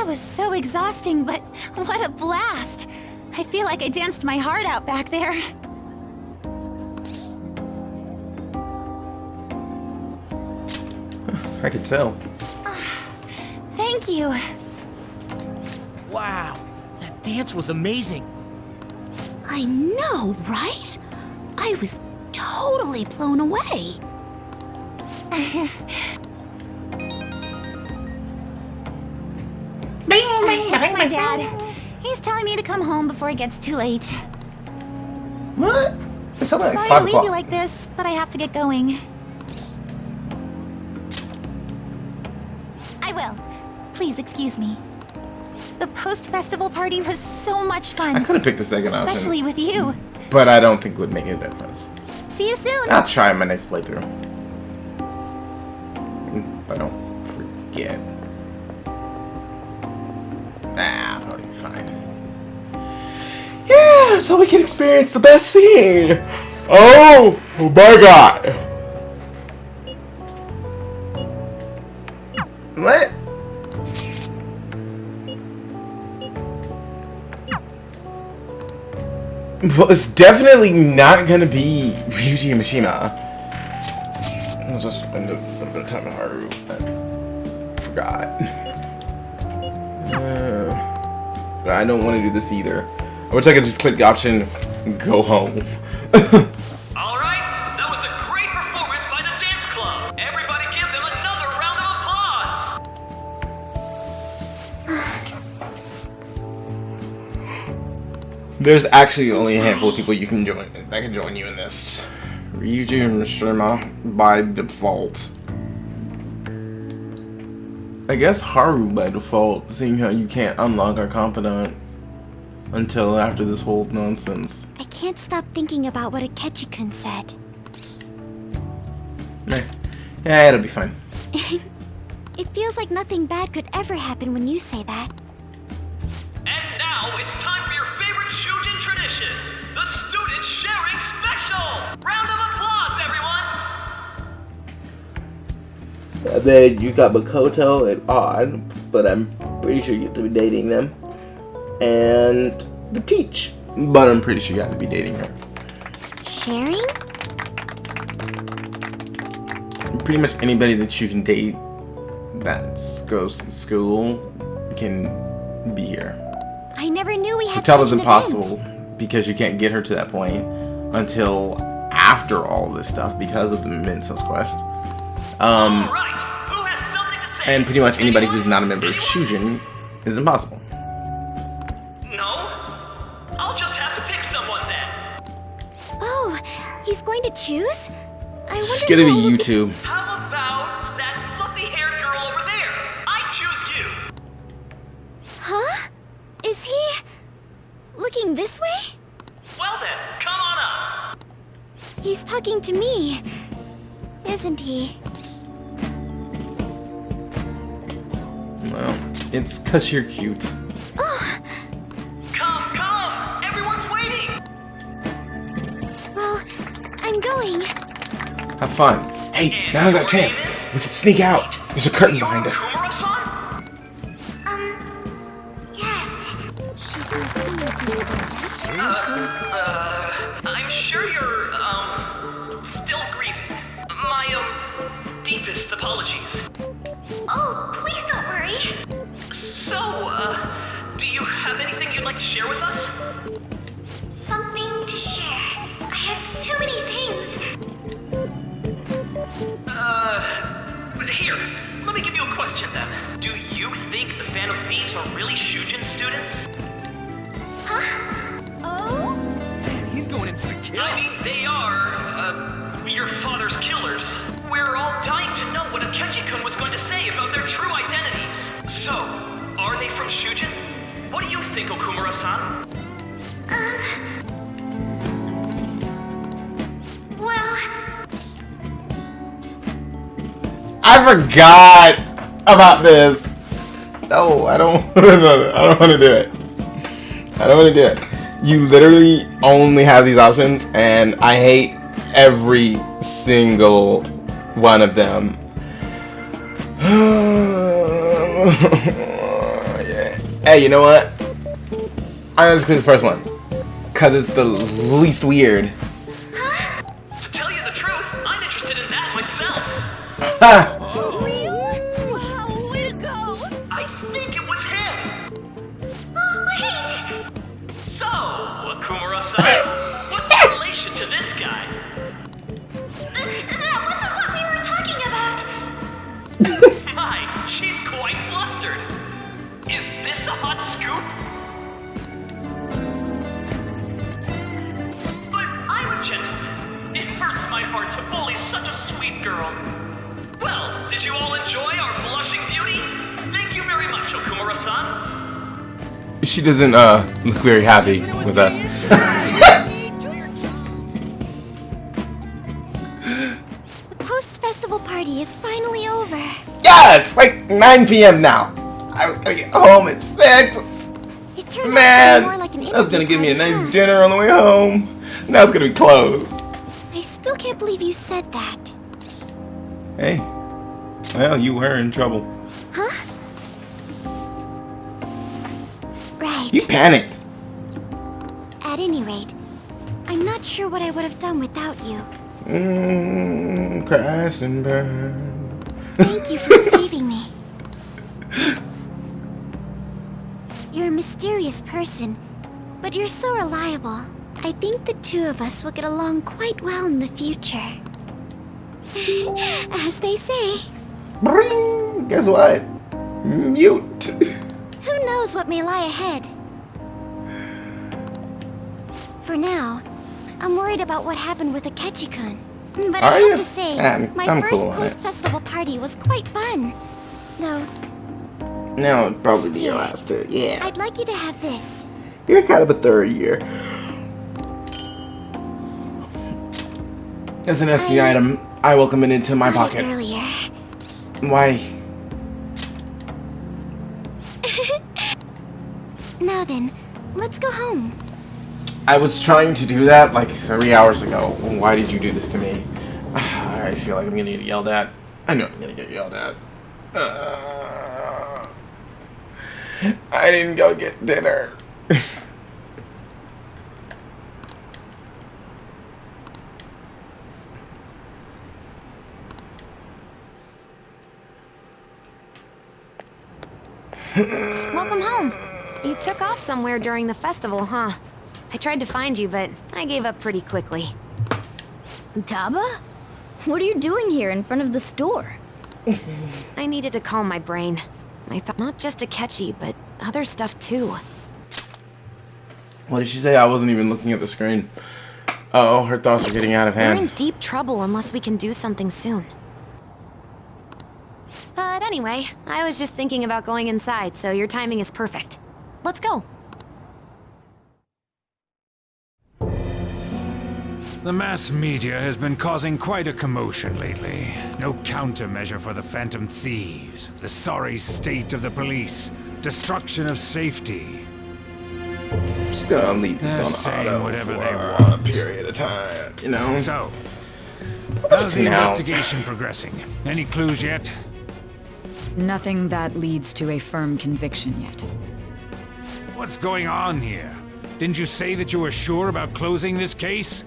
That was so exhausting, but what a blast! I feel like I danced my heart out back there. I could tell. Thank you. Wow, that dance was amazing. I know, right? I was totally blown away. It's my dad. He's telling me to come home before it gets too late. What? It's only like Sorry 5 to leave o'clock. you like this, but I have to get going. I will. Please excuse me. The post-festival party was so much fun. I could have picked the second option. Especially with you. But I don't think it would make a difference. See you soon. I'll try my next playthrough. If I don't forget. Nah, I'll be fine. Yeah, so we can experience the best scene. Oh my god. What? Well, it's definitely not gonna be Ryuji Mishima. I'll just spend a little bit of time in Haru. I forgot. But I don't want to do this either. I wish I could just click the option and go home. Alright, that was a great performance by the dance club. Everybody give them another round of applause. There's actually only a handful of people you can join that can join you in this. Ryuji Mishima by default. I guess Haru by default, seeing how you can't unlock our confidant until after this whole nonsense. I can't stop thinking about what Akechi-kun said. Yeah, it'll be fine. It feels like nothing bad could ever happen when you say that. And now it's time for your favorite Shujin tradition, the Student Sharing Special! Round of applause, everyone! I mean, you got Makoto and Odd, but I'm pretty sure you have to be dating them. And the Teach, but I'm pretty sure you have to be dating her. Sharing? Pretty much anybody that you can date that goes to school can be here. I never knew we had Hotel is such an impossible event. because you can't get her to that point until after all this stuff because of the Mentos quest. And pretty much anybody who's not a member of Shujin is impossible. No? I'll just have to pick someone then. Oh, he's going to choose? I It's wonder gonna who be will you two. How about that fluffy-haired girl over there? I choose you. Huh? Is he looking this way? Well then, come on up. He's talking to me, isn't he? Well, it's 'cause you're cute. Oh, Come! Everyone's waiting! well, I'm going. Have fun. Hey, now's our chance. We can sneak out. There's a curtain behind us. Yes. She's I'm sure you're, still grieving. My, deepest apologies. Oh, please don't worry. So, do you have anything you'd like to share with us? Something to share. I have too many things. Here, let me give you a question then. Do you think the Phantom Thieves are really Shujin students? Huh? Oh? Man, he's going in for the kill. I mean, they are, your father's killers. We're all dying to know what Akechi-kun was going to say about their true identities. So, are they from Shujin? What do you think, Okumura-san? Well... I forgot about this. No, I don't want to do it. I don't want to do it. You literally only have these options, and I hate every single one of them. Yeah. Hey, you know what? I'm gonna choose the first one. Cause it's the least weird. To tell you the truth, I'm interested in that myself. Ha! For real? Wow, way to go! I think it was him. Wait! So, Akumura-san, what's your relation to this guy? That wasn't what we were talking about! My, she's quite flustered. Is this a hot scoop? But I'm a gentleman. It hurts my heart to bully such a sweet girl. Well, did you all enjoy our blushing beauty? Thank you very much, Okumura-san. She doesn't look very happy with us. The post-festival party is finally over. Yeah, it's like 9 p.m. now. I was gonna get home at 6. It turned Man, out to be more like an I was gonna give me a interview nice party, dinner on the way home. Now it's gonna be closed. huh? I still can't believe you said that. Hey, well, you were in trouble. Huh? Right. You panicked. At any rate, I'm not sure what I would have done without you. Crash and burn. Thank you for saving me. You're a mysterious person, but you're so reliable. I think the two of us will get along quite well in the future. As they say. Bring. Guess what? Mute. Who knows what may lie ahead? For now, I'm worried about what happened with Akechi-kun. But I have to say, my I'm first cool on it. post-festival party was quite fun. Though, Now it'd probably be your last two. Yeah. I'd like you to have this. You're kind of a third year. As an SP item, I welcome it into my Got it pocket. earlier. Why? Now then, let's go home. I was trying to do that like 3 hours ago. Why did you do this to me? I feel like I'm gonna get yelled at. I know I'm gonna get yelled at. I didn't go get dinner. Welcome home. You took off somewhere during the festival, huh? I tried to find you, but I gave up pretty quickly. Taba? What are you doing here in front of the store? I needed to calm my brain. I thought not just Akechi, but other stuff too. What did she say? I wasn't even looking at the screen. Oh, her thoughts are getting out of We're in hand. deep trouble unless we can do something soon. But anyway, I was just thinking about going inside, so your timing is perfect. Let's go. The mass media has been causing quite a commotion lately. No countermeasure for the Phantom Thieves, the sorry state of the police, destruction of safety. Just gonna leave this They're on saying auto whatever for they a want. period of time, you know? So, about how's the now? investigation progressing? Any clues yet? Nothing that leads to a firm conviction yet. What's going on here? Didn't you say that you were sure about closing this case?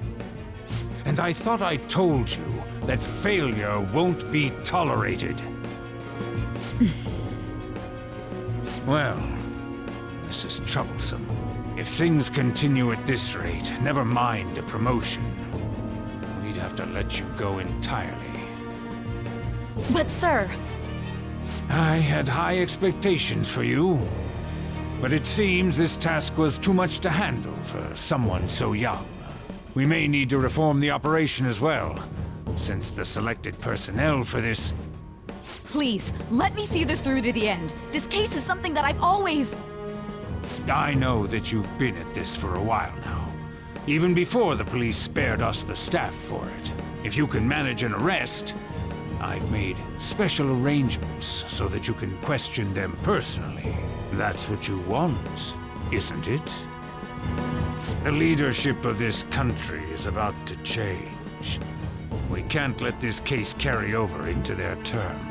And I thought I told you that failure won't be tolerated. Well, this is troublesome. If things continue at this rate, never mind a promotion. We'd have to let you go entirely. But sir... I had high expectations for you. But it seems this task was too much to handle for someone so young. We may need to reform the operation as well, since the selected personnel for this... Please, let me see this through to the end. This case is something that I've always... I know that you've been at this for a while now. Even before the police spared us the staff for it. If you can manage an arrest, I've made special arrangements so that you can question them personally. That's what you want, isn't it? The leadership of this country is about to change. We can't let this case carry over into their term.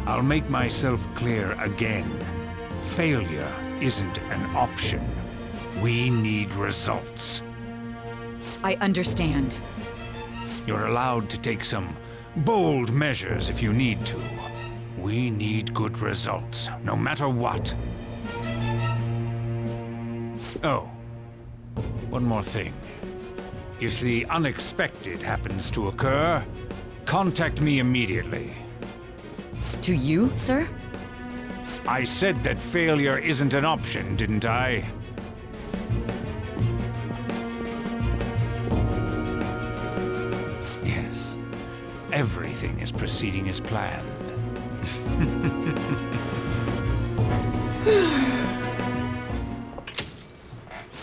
I'll make myself clear again. Failure isn't an option. We need results. I understand. You're allowed to take some bold measures if you need to. We need good results, no matter what. Oh, one more thing. If the unexpected happens to occur, contact me immediately. To you, sir? I said that failure isn't an option, didn't I? Yes. Everything is proceeding as planned.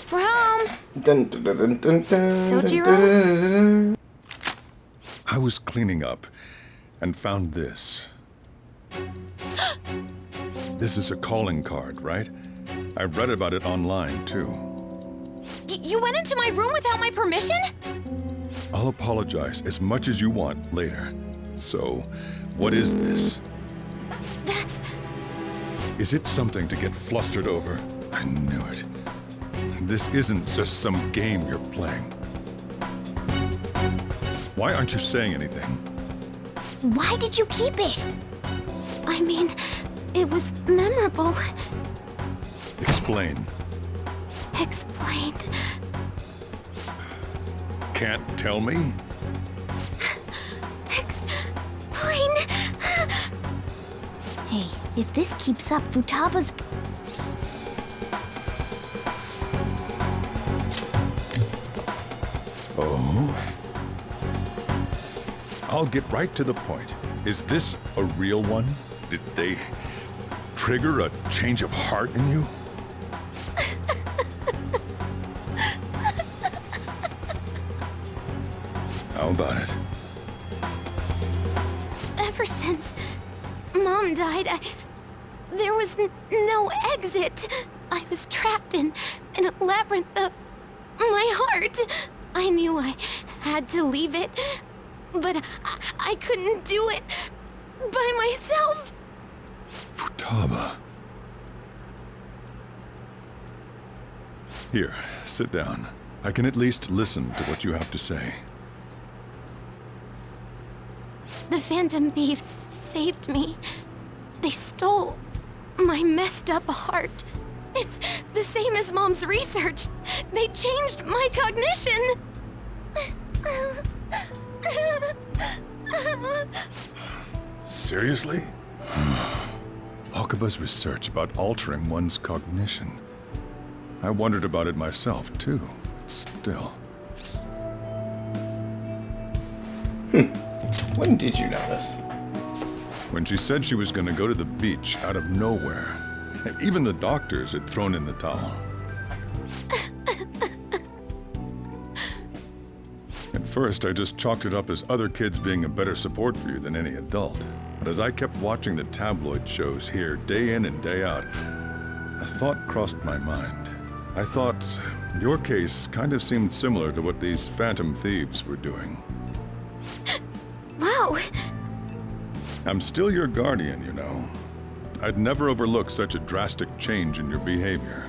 Prom! Dun, dun, dun, dun, dun, Sojiro? I was cleaning up and found this. This is a calling card, right? I read about it online, too. You went into my room without my permission? I'll apologize as much as you want later. So, what is this? That's... Is it something to get flustered over? I knew it. This isn't just some game you're playing. Why aren't you saying anything? Why did you keep it? I mean, it was memorable. Explain. Explain. Can't tell me? Explain. Hey, if this keeps up, Futaba's... Oh? I'll get right to the point. Is this a real one? Did they trigger a change of heart in you? How about it? Ever since Mom died, there was no exit. I was trapped in a labyrinth of my heart. I knew I had to leave it, but I couldn't do it by myself. Futaba. Here, sit down. I can at least listen to what you have to say. The Phantom Thieves saved me. They stole my messed up heart. It's the same as Mom's research. They changed my cognition. Seriously? Wakaba's research about altering one's cognition. I wondered about it myself, too. Still. When did you notice? When she said she was going to go to the beach out of nowhere. Even the doctors had thrown in the towel. At first, I just chalked it up as other kids being a better support for you than any adult. But as I kept watching the tabloid shows here, day in and day out, a thought crossed my mind. I thought your case kind of seemed similar to what these Phantom Thieves were doing. Wow. I'm still your guardian, you know. I'd never overlook such a drastic change in your behavior.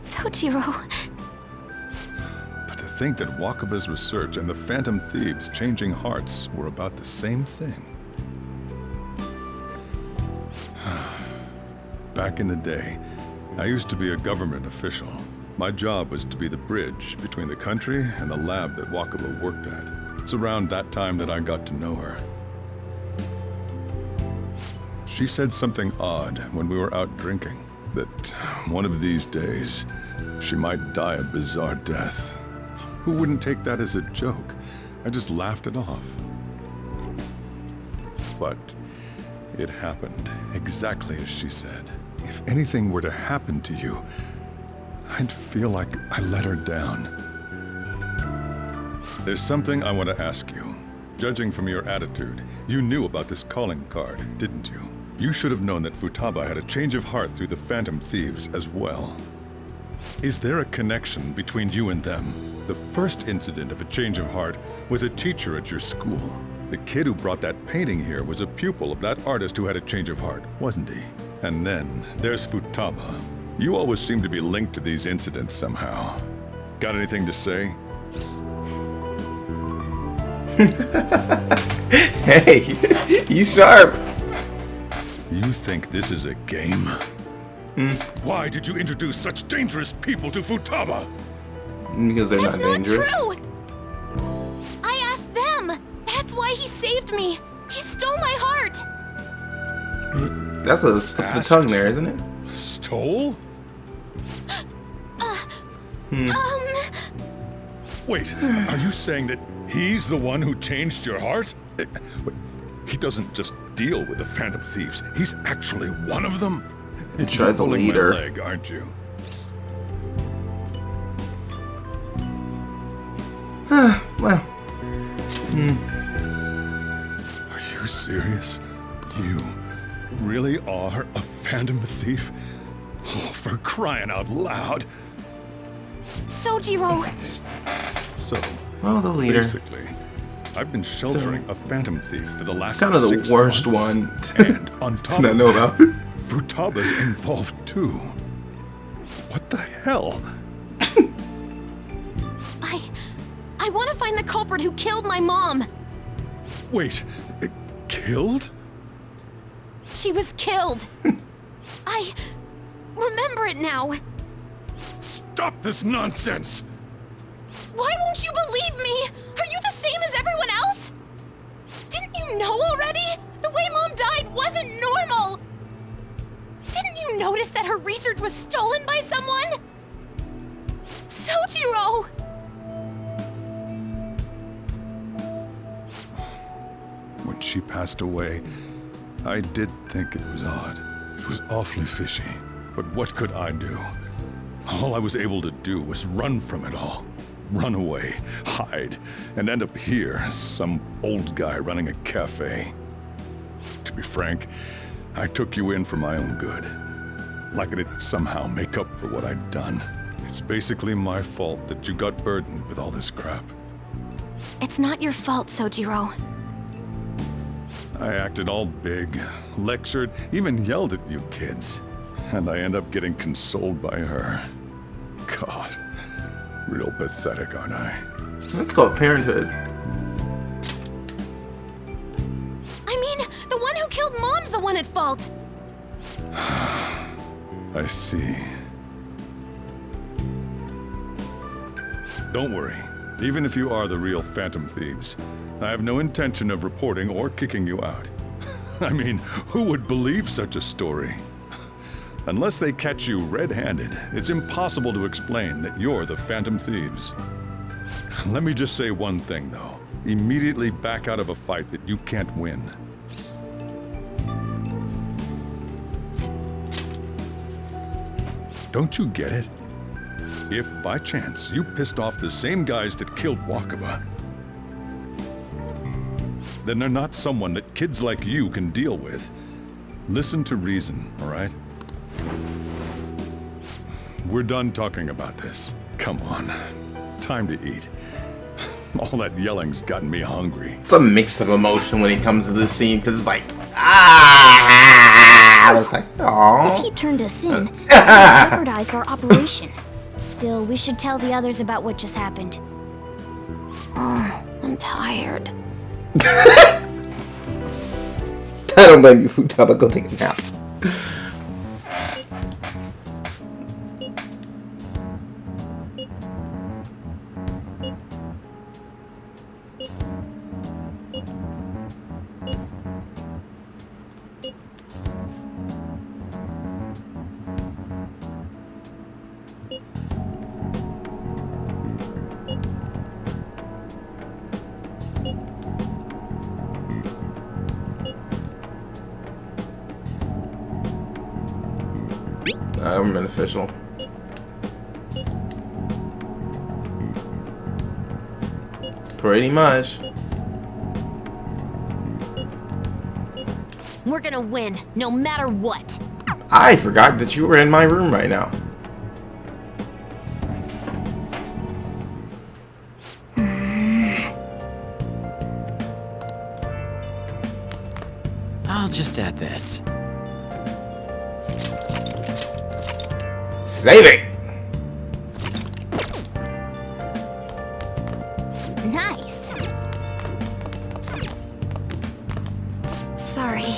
Sojiro. But to think that Wakaba's research and the Phantom Thieves changing hearts were about the same thing. Back in the day, I used to be a government official. My job was to be the bridge between the country and the lab that Wakaba worked at. It's around that time that I got to know her. She said something odd when we were out drinking, that one of these days, she might die a bizarre death. Who wouldn't take that as a joke? I just laughed it off. But it happened exactly as she said. If anything were to happen to you, I'd feel like I let her down. There's something I want to ask you. Judging from your attitude, you knew about this calling card, didn't you? You should have known that Futaba had a change of heart through the Phantom Thieves as well. Is there a connection between you and them? The first incident of a change of heart was a teacher at your school. The kid who brought that painting here was a pupil of that artist who had a change of heart, wasn't he? And then there's Futaba. You always seem to be linked to these incidents somehow. Got anything to say? Hey, you sharp. You think this is a game? Why did you introduce such dangerous people to Futaba? Because they're not dangerous. True. I asked them. That's why he saved me. He stole my heart. That's a slip of the tongue there, isn't it? Stole? Wait, are you saying that he's the one who changed your heart? Wait, he doesn't just deal with the Phantom Thieves. He's actually one of them? Try the leader. My leg, aren't you? Well. Are you serious? You really are a Phantom Thief? Oh, for crying out loud. Sojiro. So, well, the leader. Basically, I've been sheltering a Phantom Thief for the last kind of the 6 worst months. one And on top to not of know that, about. Futaba's involved too. What the hell? I want to find the culprit who killed my mom. Wait, killed? She was killed. I remember it now. Stop this nonsense! Why won't you believe me? Are you the same as everyone else? Didn't you know already? The way Mom died wasn't normal. Didn't you notice that her research was stolen by someone? Sojiro! When she passed away, I did think it was odd. It was awfully fishy. But what could I do? All I was able to do was run from it all. Run away, hide, and end up here as some old guy running a cafe. To be frank, I took you in for my own good. Like it'd somehow make up for what I'd done. It's basically my fault that you got burdened with all this crap. It's not your fault, Sojiro. I acted all big, lectured, even yelled at you kids. And I end up getting consoled by her. God, real pathetic, aren't I? That's called parenthood. I mean, the one who killed Mom's the one at fault. I see. Don't worry. Even if you are the real Phantom Thieves, I have no intention of reporting or kicking you out. I mean, who would believe such a story? Unless they catch you red-handed, it's impossible to explain that you're the Phantom Thieves. Let me just say one thing, though. Immediately back out of a fight that you can't win. Don't you get it? If, by chance, you pissed off the same guys that killed Wakaba, then they're not someone that kids like you can deal with. Listen to reason, all right? We're done talking about this. Come on. Time to eat. All that yelling's gotten me hungry. It's a mix of emotion when it comes to this scene, because it's like, I was like, oh. If he turned us in, it would jeopardize our operation. Still, we should tell the others about what just happened. Oh, I'm tired. I don't blame you, Futaba. Go take a nap. I'm an official. Pretty much. We're gonna win, no matter what. I forgot that you were in my room right now. I'll just add this. Save it! Nice. Sorry.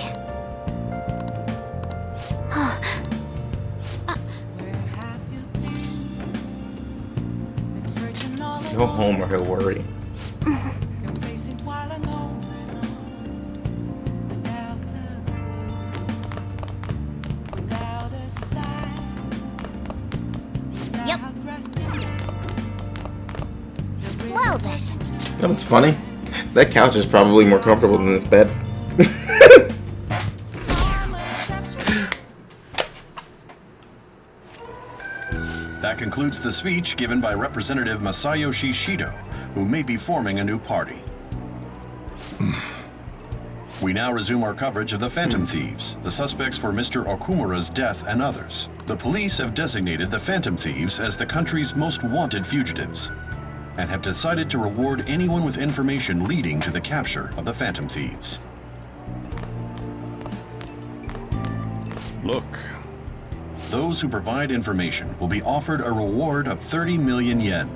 Go home or he'll worry. Yep. Well then. You know what's funny? That couch is probably more comfortable than this bed. That concludes the speech given by Representative Masayoshi Shido, who may be forming a new party. We now resume our coverage of the Phantom Thieves, the suspects for Mr. Okumura's death and others. The police have designated the Phantom Thieves as the country's most wanted fugitives, and have decided to reward anyone with information leading to the capture of the Phantom Thieves. Look. Those who provide information will be offered a reward of 30 million yen.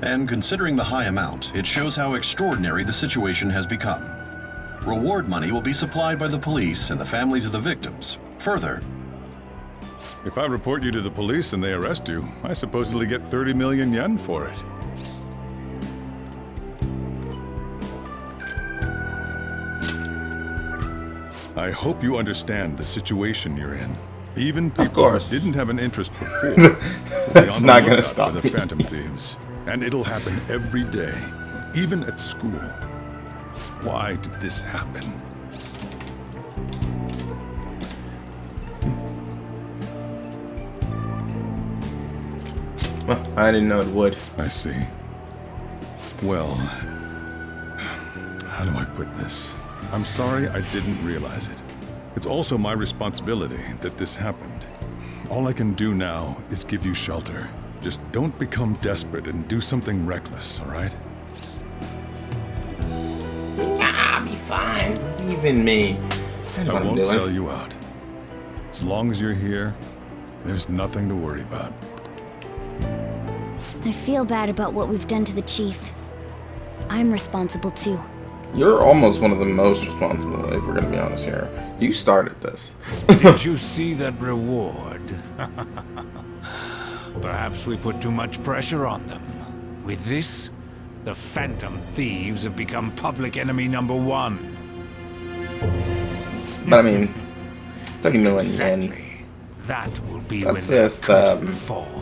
And considering the high amount, it shows how extraordinary the situation has become. Reward money will be supplied by the police and the families of the victims. Further, If I report you to the police and they arrest you, I supposedly get 30 million yen for it. I hope you understand the situation you're in. Even people who didn't have an interest before will be That's on the not gonna lookout stop for me. the Phantom Thieves. And it'll happen every day, even at school. Why did this happen? Well, I didn't know it would. I see. Well, how do I put this? I'm sorry I didn't realize it. It's also my responsibility that this happened. All I can do now is give you shelter. Just don't become desperate and do something reckless, all right? I'll be fine. Believe in me. I know I what I'm won't doing. sell you out. As long as you're here, there's nothing to worry about. I feel bad about what we've done to the chief. I'm responsible too. You're almost one of the most responsible, if we're gonna be honest here. You started this. Did you see that reward? Perhaps we put too much pressure on them. With this, the Phantom Thieves have become public enemy #1. But I mean, 30 million yen. Exactly. That will be That's when just, the curtain falls.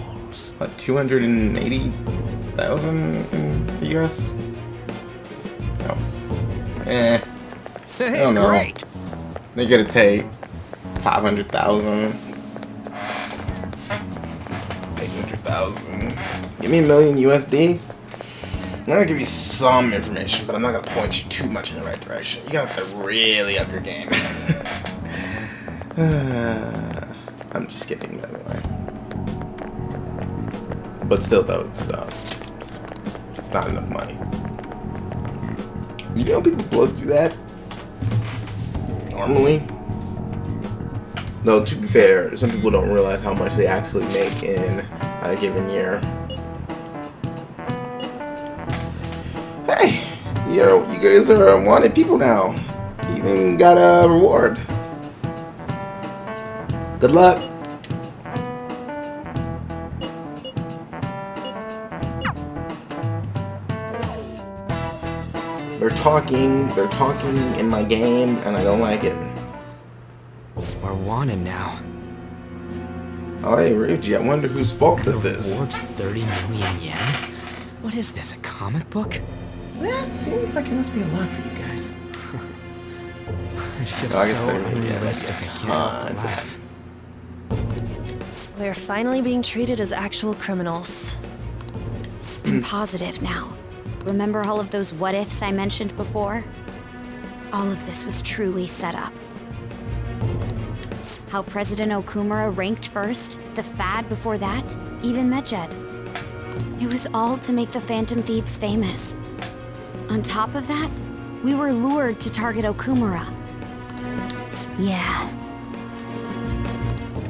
What, 280,000 in the US? So, I don't know. Great. They're gonna take 500,000. 800,000. Give me $1 million USD. I'm gonna give you some information, but I'm not gonna point you too much in the right direction. You gotta really up your game. I'm just kidding, by the way. But still, though, it's not enough money. You know, people blow through that normally. Though, to be fair, some people don't realize how much they actually make in a given year. Hey, you guys are wanted people now. You even got a reward. Good luck. They're talking in my game, and I don't like it. We're wanted now. Oh, hey, Ryuji, I wonder whose fault this is. Reward's 30 million yen? What is this, a comic book? That seems like it must be a lot for you guys. It's just I guess so 30 million, unrealistic, I can't laugh. We're finally being treated as actual criminals. I'm positive now. Remember all of those what-ifs I mentioned before? All of this was truly set up. How President Okumura ranked first, the Fad before that, even Medjed. It was all to make the Phantom Thieves famous. On top of that, we were lured to target Okumura. Yeah.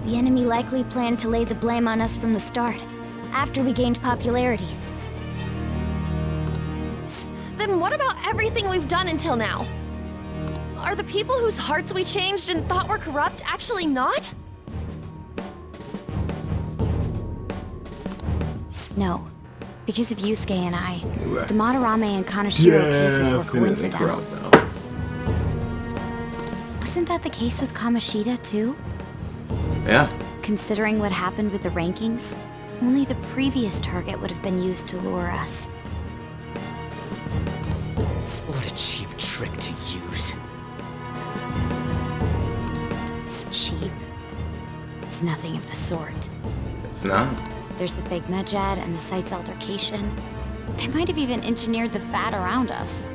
The enemy likely planned to lay the blame on us from the start, after we gained popularity. Then what about everything we've done until now? Are the people whose hearts we changed and thought were corrupt actually not? No. Because of Yusuke and I, the Madarame and Kaneshiro cases were coincidental. Wasn't that the case with Kamoshida, too? Yeah. Considering what happened with the rankings, only the previous target would have been used to lure us. What a cheap trick to use. Cheap? It's nothing of the sort. It's not. There's the fake Medjad and the site's altercation. They might have even engineered the fat around us.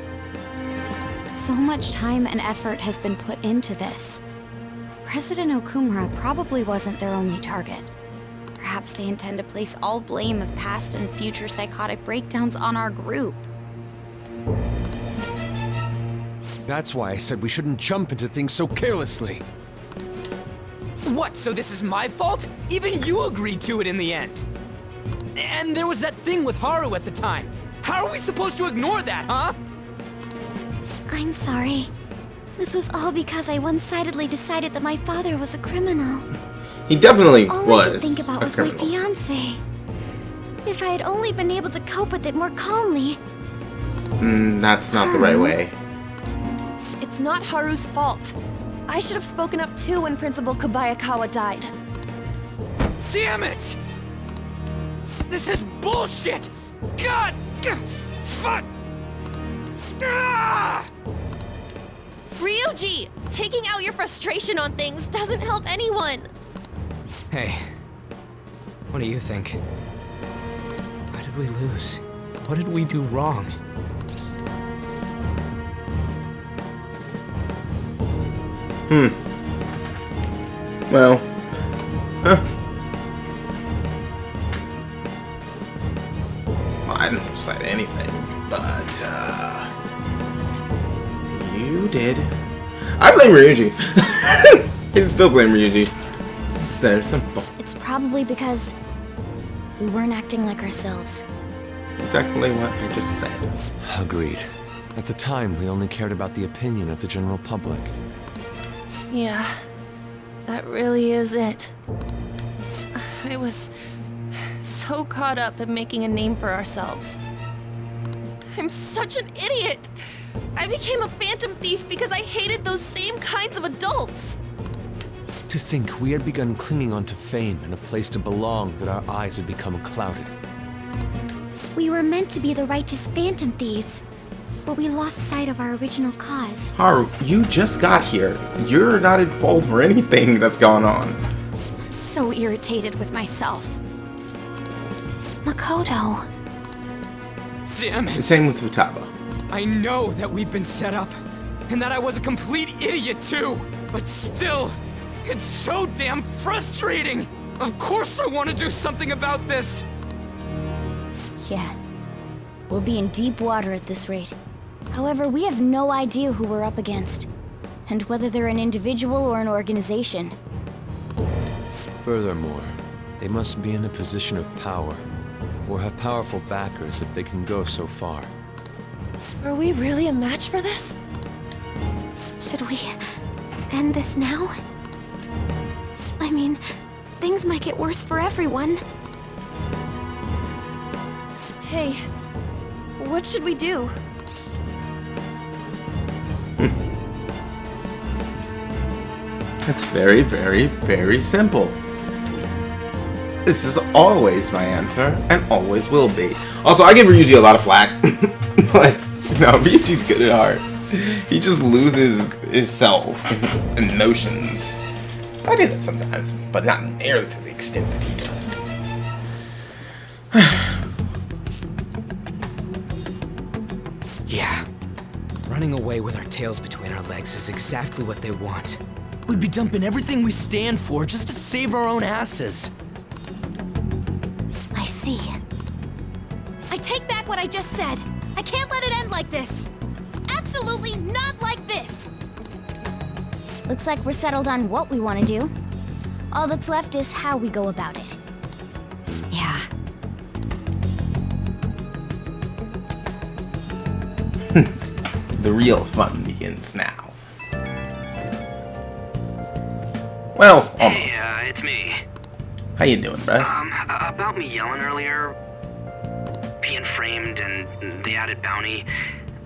So much time and effort has been put into this. President Okumura probably wasn't their only target. Perhaps they intend to place all blame of past and future psychotic breakdowns on our group. That's why I said we shouldn't jump into things so carelessly. What, so this is my fault? Even you agreed to it in the end. And there was that thing with Haru at the time. How are we supposed to ignore that, huh? I'm sorry. This was all because I one-sidedly decided that my father was a criminal. He definitely all was. I could think about was my fiancé. If I had only been able to cope with it more calmly. That's not the right way. It's not Haru's fault. I should have spoken up too when Principal Kobayakawa died. Damn it! This is bullshit! God! Fuck! Ah! Ryuji! Taking out your frustration on things doesn't help anyone! Hey, what do you think? Why did we lose? What did we do wrong? Well. Huh. Well, I didn't decide anything, but, you did. I blame Ryuji. I still blame Ryuji. It's that simple. It's probably because we weren't acting like ourselves. Exactly what I just said. Agreed. At the time, we only cared about the opinion of the general public. Yeah, that really is it. I was so caught up in making a name for ourselves. I'm such an idiot! I became a phantom thief because I hated those same kinds of adults! To think we had begun clinging onto fame and a place to belong that our eyes had become clouded. We were meant to be the righteous phantom thieves, but we lost sight of our original cause. Haru, you just got here. You're not at fault for anything that's gone on. I'm so irritated with myself. Makoto. Damn it! The same with Futaba. I know that we've been set up, and that I was a complete idiot too, but still, it's so damn frustrating! Of course I want to do something about this! Yeah. We'll be in deep water at this rate. However, we have no idea who we're up against, and whether they're an individual or an organization. Furthermore, they must be in a position of power, or have powerful backers if they can go so far. Are we really a match for this? Should we end this now? I mean, things might get worse for everyone. Hey, what should we do? It's very, very, very simple. This is always my answer, and always will be. Also, I give Ryuji a lot of flack, but no, Ryuji's good at heart. He just loses himself and his emotions. I do that sometimes, but not nearly to the extent that he does. Yeah. Running away with our tails between our legs is exactly what they want. We'd be dumping everything we stand for just to save our own asses. I see. I take back what I just said. I can't let it end like this. Absolutely not like this. Looks like we're settled on what we want to do. All that's left is how we go about it. Yeah. The real fun begins now. Well, almost. Hey, it's me. How you doing, bro? About me yelling earlier, being framed, and the added bounty,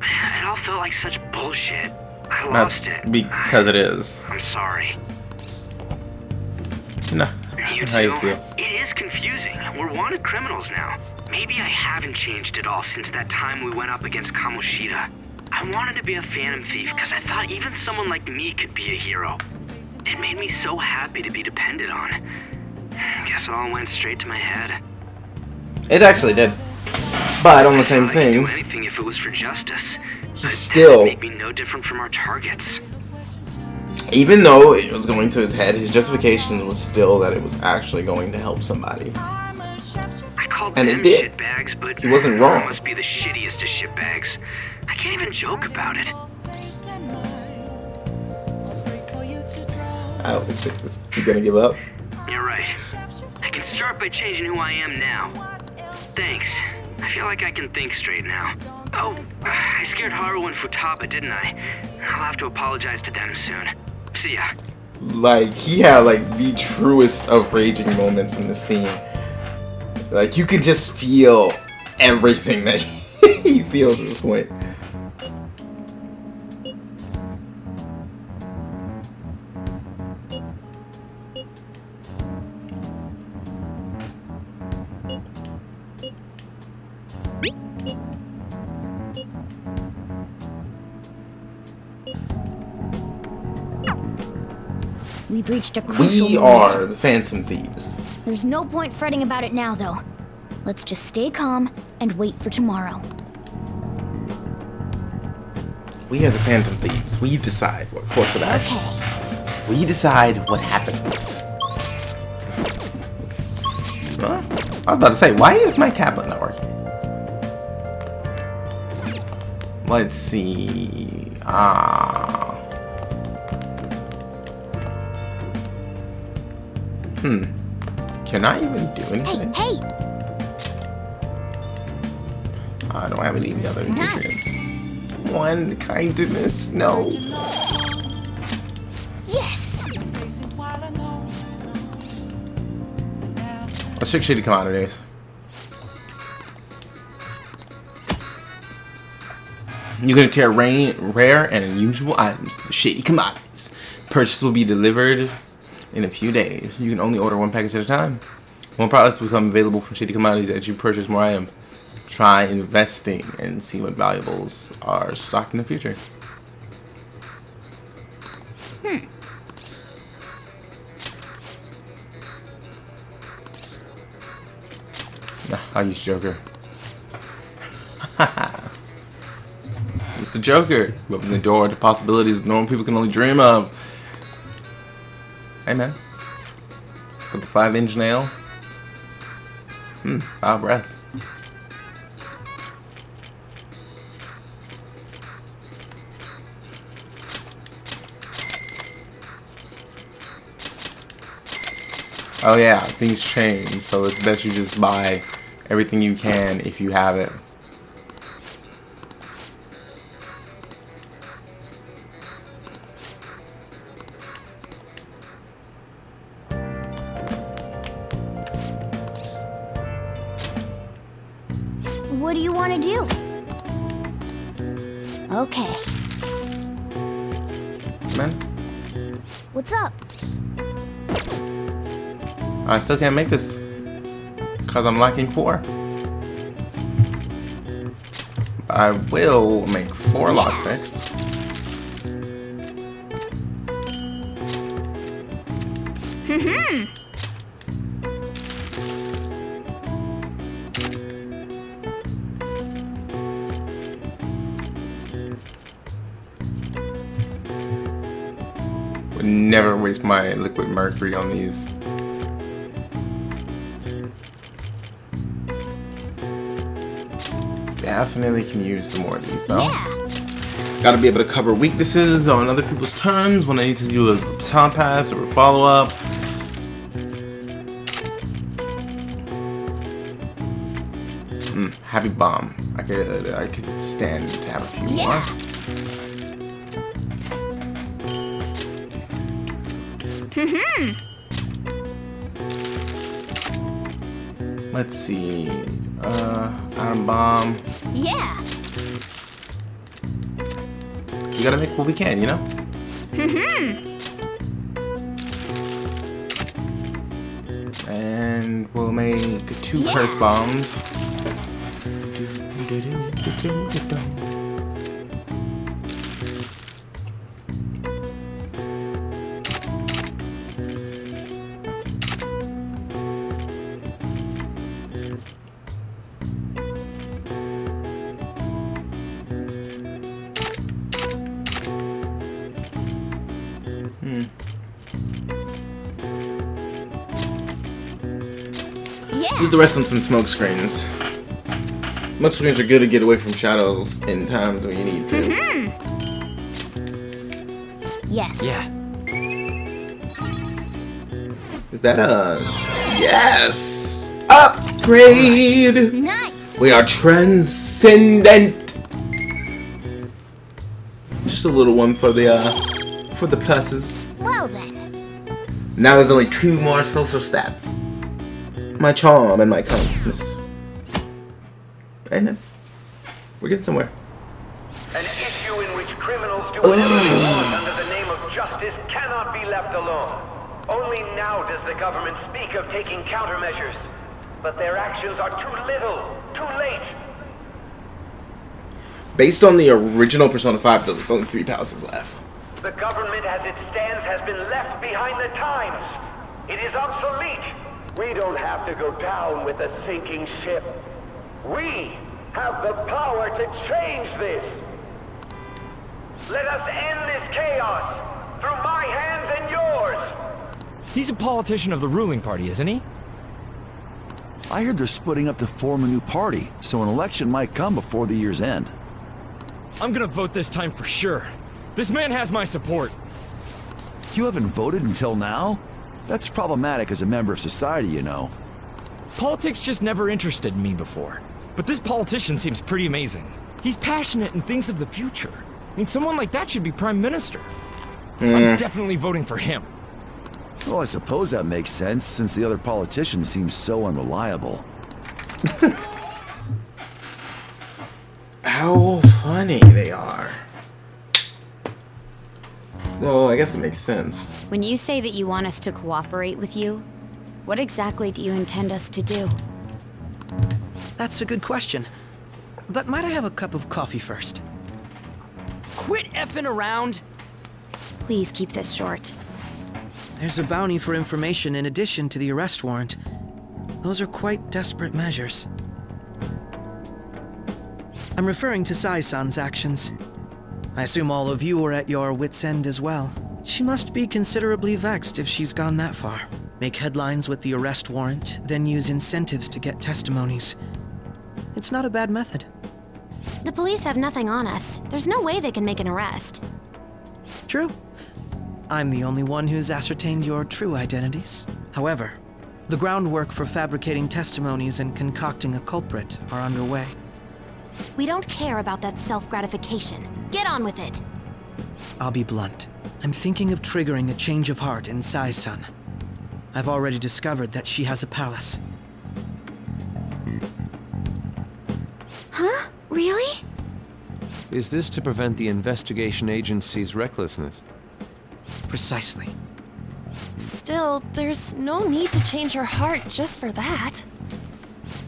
it all felt like such bullshit. I lost it. Because it is. I'm sorry. Nah. You How you too? feel? It is confusing. We're wanted criminals now. Maybe I haven't changed at all since that time we went up against Kamoshida. I wanted to be a phantom thief because I thought even someone like me could be a hero. It made me so happy to be depended on. Guess it all went straight to my head. It actually did. But on the same I could thing, do anything if it was for justice. he still, Make me no different from our targets. even though it was going to his head, his justification was still that it was actually going to help somebody. I called And them it did. shitbags, but He wasn't I wrong. must be the shittiest of shitbags. I can't even joke about it. I always think this. He's gonna give up. You're right. I can start by changing who I am now. Thanks. I feel like I can think straight now. Oh, I scared Haru and Futaba, didn't I? I'll have to apologize to them soon. See ya. Like, he had like the truest of raging moments in the scene. Like, you could just feel everything that he feels at this point. We've reached a crucial We moment. are the Phantom Thieves. There's no point fretting about it now, though. Let's just stay calm and wait for tomorrow. We are the Phantom Thieves. We decide what course of action. We decide what happens. Huh? I was about to say, why is my tablet not working? Let's see. Can I even do anything? Hey! I don't have any other nutrients. One kindness, no. Yes! Let's check shitty commodities. You can tear rare and unusual items to the shady commodities. Purchase will be delivered in a few days. You can only order one package at a time. One products will become available from shady commodities as you purchase more items. Try investing and see what valuables are stocked in the future. I'll use Joker. It's the Joker. Open the door to possibilities that normal people can only dream of. Hey man. Got the 5-inch nail. Foul breath. Oh yeah, things change, so it's best you just buy everything you can if you have it. What do you want to do? Okay. Man, What's up? I still can't make this because I'm lacking 4. I will make 4 lockpicks. Would never waste my liquid mercury on these. Definitely can use some more of these though. Gotta be able to cover weaknesses on other people's turns when I need to do a baton pass or a follow-up. Heavy bomb. I could stand to have a few more. Let's see. Atom bomb. Yeah. We gotta make what we can, you know? And we'll make 2 curse bombs. Use the rest on some smoke screens. Smoke screens are good to get away from shadows in times when you need to. Yes. Yeah. Is that a... Yes! Upgrade! Nice! We are transcendent! Just a little one for the pluses. Well then. Now there's only 2 more social stats. My charm and my kindness. And we're getting somewhere. An issue in which criminals do whatever they want under the name of justice cannot be left alone. Only now does the government speak of taking countermeasures. But their actions are too little, too late. Based on the original Persona 5, there's only 3 palaces left. The government as it stands has been left behind the times. It is obsolete. We don't have to go down with a sinking ship. We have the power to change this. Let us end this chaos through my hands and yours. He's a politician of the ruling party, isn't he? I heard they're splitting up to form a new party, so an election might come before the year's end. I'm gonna vote this time for sure. This man has my support. You haven't voted until now? That's problematic as a member of society, you know. Politics just never interested me before. But this politician seems pretty amazing. He's passionate and thinks of the future. I mean, someone like that should be prime minister. I'm definitely voting for him. Well, I suppose that makes sense, since the other politicians seem so unreliable. How funny they are. Well, I guess it makes sense. When you say that you want us to cooperate with you, what exactly do you intend us to do? That's a good question. But might I have a cup of coffee first? Quit effing around! Please keep this short. There's a bounty for information in addition to the arrest warrant. Those are quite desperate measures. I'm referring to Sai-san's actions. I assume all of you are at your wits' end as well. She must be considerably vexed if she's gone that far. Make headlines with the arrest warrant, then use incentives to get testimonies. It's not a bad method. The police have nothing on us. There's no way they can make an arrest. True. I'm the only one who's ascertained your true identities. However, the groundwork for fabricating testimonies and concocting a culprit are underway. We don't care about that self-gratification. Get on with it. I'll be blunt. I'm thinking of triggering a change of heart in Sai-san. I've already discovered that she has a palace. Huh? Really? Is this to prevent the investigation agency's recklessness? Precisely. Still, there's no need to change her heart just for that.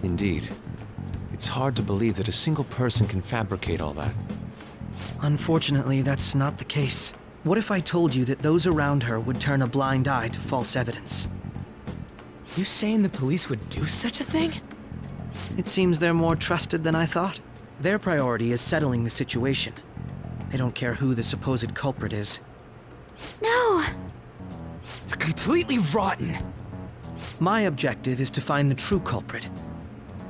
Indeed. It's hard to believe that a single person can fabricate all that. Unfortunately, that's not the case. What if I told you that those around her would turn a blind eye to false evidence? You saying the police would do such a thing? It seems they're more trusted than I thought. Their priority is settling the situation. They don't care who the supposed culprit is. No! They're completely rotten! My objective is to find the true culprit.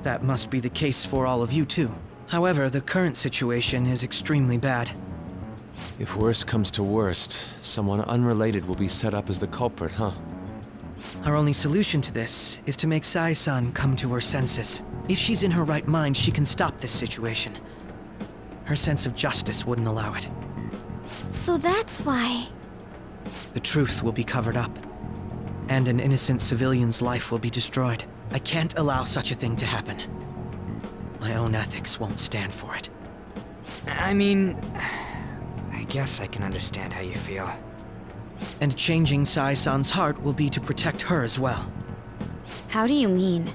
That must be the case for all of you too. However, the current situation is extremely bad. If worst comes to worst, someone unrelated will be set up as the culprit, huh? Our only solution to this is to make Sai-san come to her senses. If she's in her right mind, she can stop this situation. Her sense of justice wouldn't allow it. So that's why... The truth will be covered up, and an innocent civilian's life will be destroyed. I can't allow such a thing to happen. My own ethics won't stand for it. I mean, I guess I can understand how you feel. And changing Sai-san's heart will be to protect her as well. How do you mean?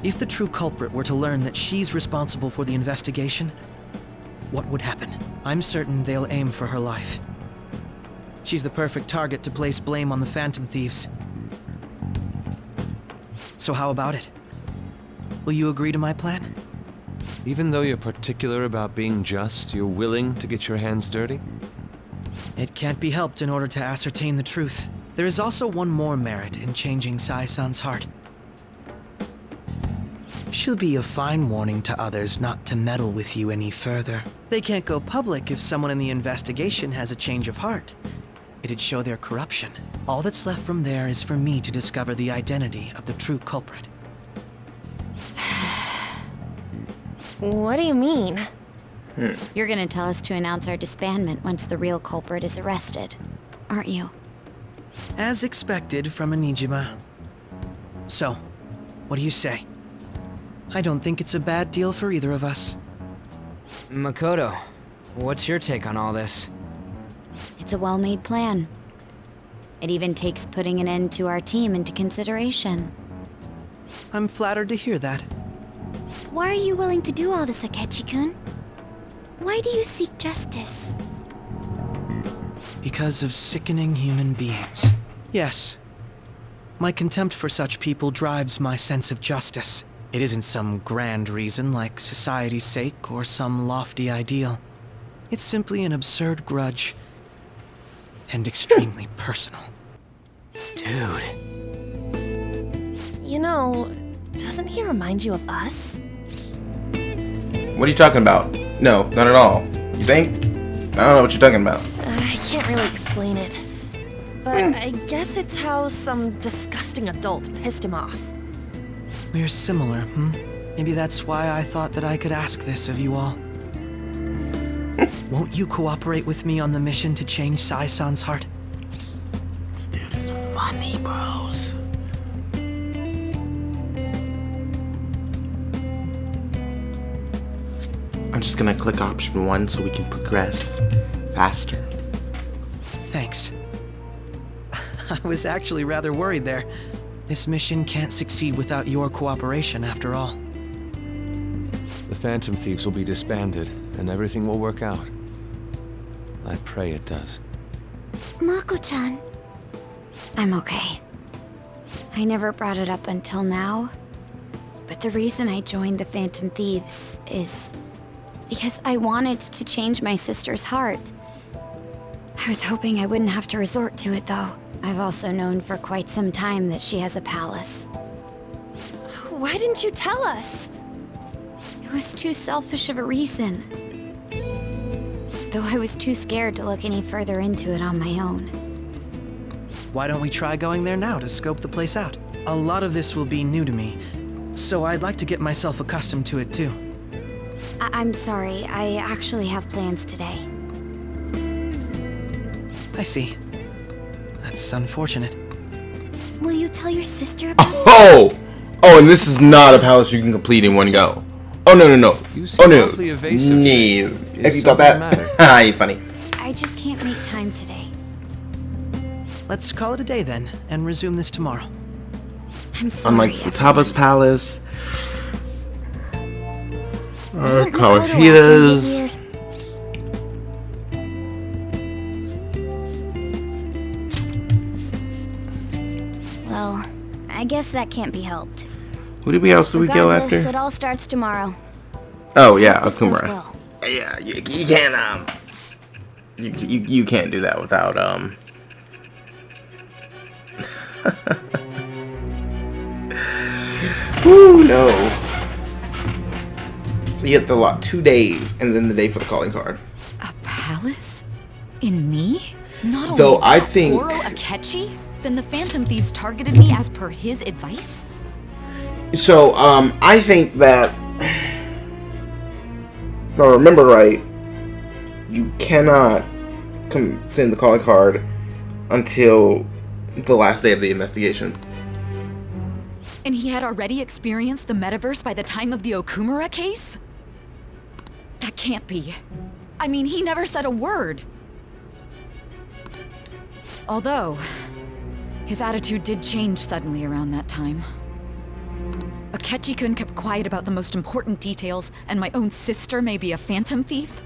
If the true culprit were to learn that she's responsible for the investigation, what would happen? I'm certain they'll aim for her life. She's the perfect target to place blame on the Phantom Thieves. So how about it? Will you agree to my plan? Even though you're particular about being just, you're willing to get your hands dirty? It can't be helped in order to ascertain the truth. There is also one more merit in changing Sai-san's heart. She'll be a fine warning to others not to meddle with you any further. They can't go public if someone in the investigation has a change of heart. It'd show their corruption. All that's left from there is for me to discover the identity of the true culprit. What do you mean? You're gonna tell us to announce our disbandment once the real culprit is arrested, aren't you? As expected from a Nijima. So, what do you say? I don't think it's a bad deal for either of us. Makoto, what's your take on all this? It's a well-made plan. It even takes putting an end to our team into consideration. I'm flattered to hear that. Why are you willing to do all this, Akechi-kun? Why do you seek justice? Because of sickening human beings. Yes. My contempt for such people drives my sense of justice. It isn't some grand reason like society's sake or some lofty ideal. It's simply an absurd grudge. And extremely personal. Dude. You know, doesn't he remind you of us? What are you talking about? No, not at all. You think? I don't know what you're talking about. I can't really explain it. But I guess it's how some disgusting adult pissed him off. We're similar, Maybe that's why I thought that I could ask this of you all. Won't you cooperate with me on the mission to change Sai-san's heart? This dude is funny, bros. I'm just gonna click option 1 so we can progress faster. Thanks. I was actually rather worried there. This mission can't succeed without your cooperation, after all. The Phantom Thieves will be disbanded, and everything will work out. I pray it does. Mako-chan. I'm okay. I never brought it up until now, but the reason I joined the Phantom Thieves is because I wanted to change my sister's heart. I was hoping I wouldn't have to resort to it, though. I've also known for quite some time that she has a palace. Why didn't you tell us? It was too selfish of a reason. Though I was too scared to look any further into it on my own. Why don't we try going there now to scope the place out? A lot of this will be new to me, so I'd like to get myself accustomed to it too. I'm sorry, I actually have plans today. I see. That's unfortunate. Will you tell your sister about Oh! Oh, and this is not a palace you can complete in one go. Oh, no, no, no. Oh, no. No. If you thought that, you're funny. I just can't make time today. Let's call it a day then, and resume this tomorrow. I'm sorry. Unlike Futaba's palace. Wasn't Kawashida's. Well, I guess that can't be helped. Who else do we go Regardless, after? It all starts tomorrow. Oh yeah, This goes Okumura. well. Yeah, you can't you can't do that without Woo, no. So you have to lot 2 days and then the day for the calling card. A palace? In me? Not Though only I that, think Goro Akechi? Then the Phantom Thieves targeted me as per his advice? So, I think that, if I remember right, you cannot send the calling card until the last day of the investigation. And he had already experienced the metaverse by the time of the Okumura case? That can't be. I mean, he never said a word. Although, his attitude did change suddenly around that time. Akechi-kun kept quiet about the most important details, and my own sister may be a phantom thief?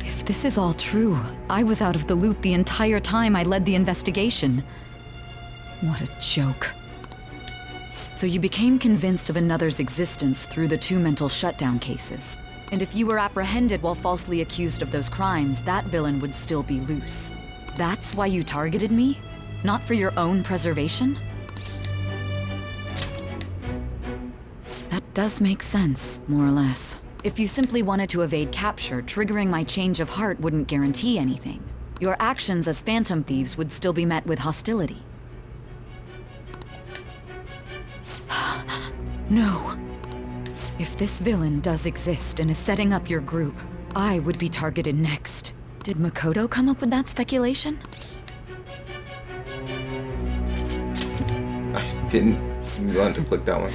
If this is all true, I was out of the loop the entire time I led the investigation. What a joke. So you became convinced of another's existence through the 2 mental shutdown cases. And if you were apprehended while falsely accused of those crimes, that villain would still be loose. That's why you targeted me? Not for your own preservation? That does make sense, more or less. If you simply wanted to evade capture, triggering my change of heart wouldn't guarantee anything. Your actions as phantom thieves would still be met with hostility. No. If this villain does exist and is setting up your group, I would be targeted next. Did Makoto come up with that speculation? I didn't want to click that one.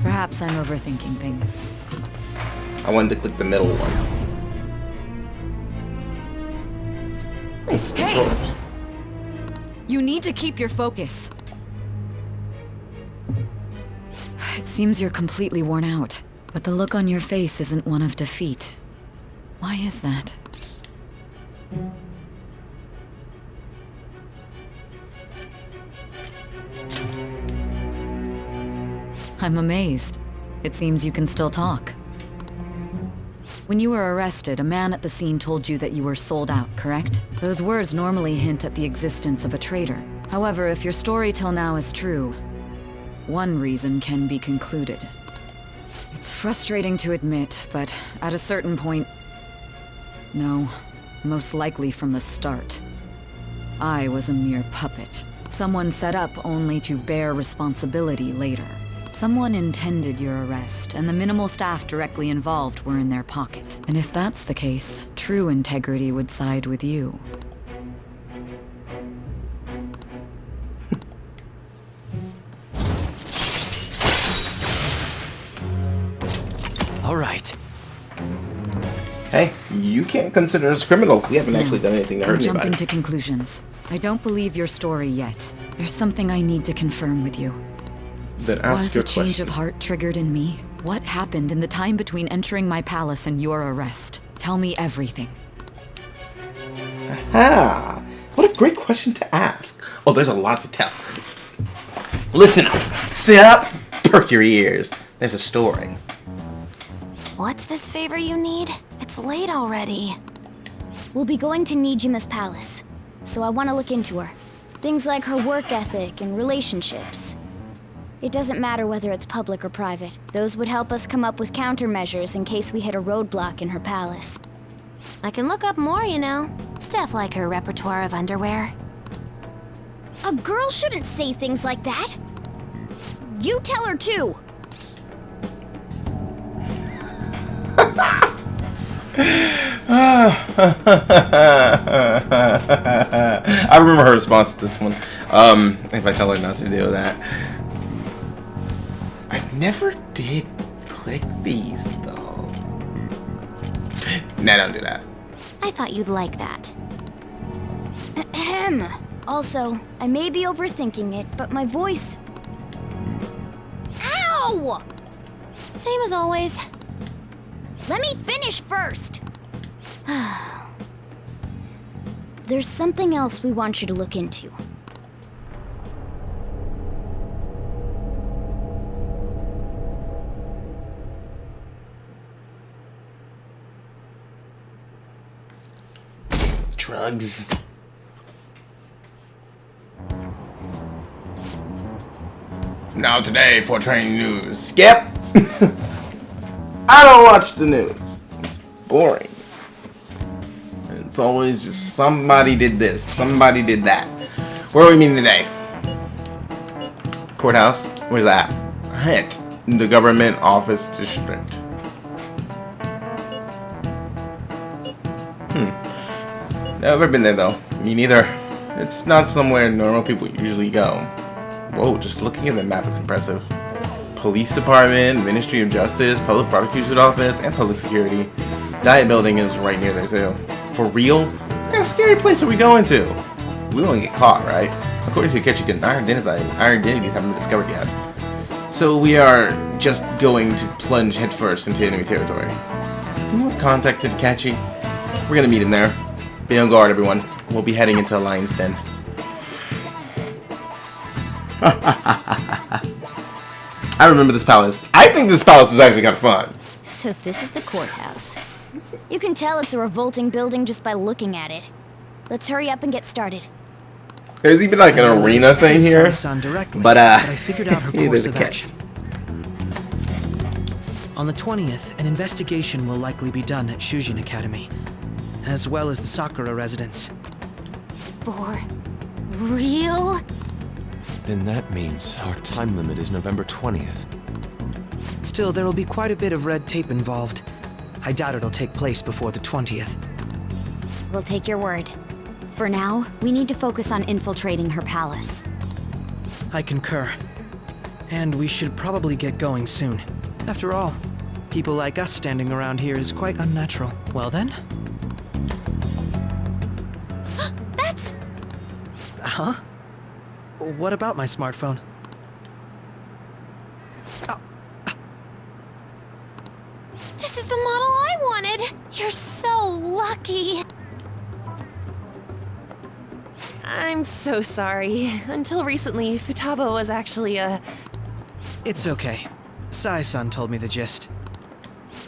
Perhaps I'm overthinking things. I wanted to click the middle one. Thanks, controllers. Hey! You need to keep your focus. It seems you're completely worn out, but the look on your face isn't one of defeat. Why is that? I'm amazed. It seems you can still talk. When you were arrested, a man at the scene told you that you were sold out, correct? Those words normally hint at the existence of a traitor. However, if your story till now is true, one reason can be concluded. It's frustrating to admit, but at a certain point... No, most likely from the start. I was a mere puppet. Someone set up only to bear responsibility later. Someone intended your arrest, and the minimal staff directly involved were in their pocket. And if that's the case, true integrity would side with you. All right. Hey, you can't consider us criminals. We haven't actually done anything to hurt I'm jumping anybody. to conclusions. I don't believe your story yet. There's something I need to confirm with you. Then ask Was your a change question. of heart triggered in me? What happened in the time between entering my palace and your arrest? Tell me everything. Aha! What a great question to ask. Oh, there's a lot to tell. Listen up. Sit up. Perk your ears. There's a story. What's this favor you need? It's late already. We'll be going to Nijima's palace, so I want to look into her. Things like her work ethic and relationships. It doesn't matter whether it's public or private. Those would help us come up with countermeasures in case we hit a roadblock in her palace. I can look up more, you know. Stuff like her repertoire of underwear. A girl shouldn't say things like that. You tell her too. I remember her response to this one. If I tell her not to do that. I never did click these though. Nah, don't do that. I thought you'd like that. Ahem. Also, I may be overthinking it, but my voice... Ow! Same as always. Let me finish first! There's something else we want you to look into. Drugs. Now today for training news. Skip! I don't watch the news. It's boring. It's always just somebody did this, somebody did that. Where are we meeting today? Courthouse? Where's that? Hint. The government office district. Never been there though. Me neither. It's not somewhere normal people usually go. Whoa, just looking at the map is impressive. Police Department, Ministry of Justice, Public Prosecutor's Office, and Public Security. Diet Building is right near there too. For real? What kind of scary place are we going to? We won't get caught, right? According to Ketchikan, our identities haven't been discovered yet. So we are just going to plunge headfirst into enemy territory. Has anyone contacted Catchy? We're gonna meet him there. Be on guard, everyone. We'll be heading into Lion's Den. I remember this palace. I think this palace is actually kind of fun. So this is the courthouse. You can tell it's a revolting building just by looking at it. Let's hurry up and get started. There's even like an arena thing here. But I figured out her course there's a of catch. action. On the 20th, an investigation will likely be done at Shujin Academy, as well as the Sakura residence. For real? Then that means our time limit is November 20th. Still, there will be quite a bit of red tape involved. I doubt it'll take place before the 20th. We'll take your word. For now, we need to focus on infiltrating her palace. I concur. And we should probably get going soon. After all, people like us standing around here is quite unnatural. Well then? That's... Huh? What about my smartphone? This is the model I wanted! You're so lucky! I'm so sorry. Until recently, Futaba was actually a... It's okay. Sai-san told me the gist.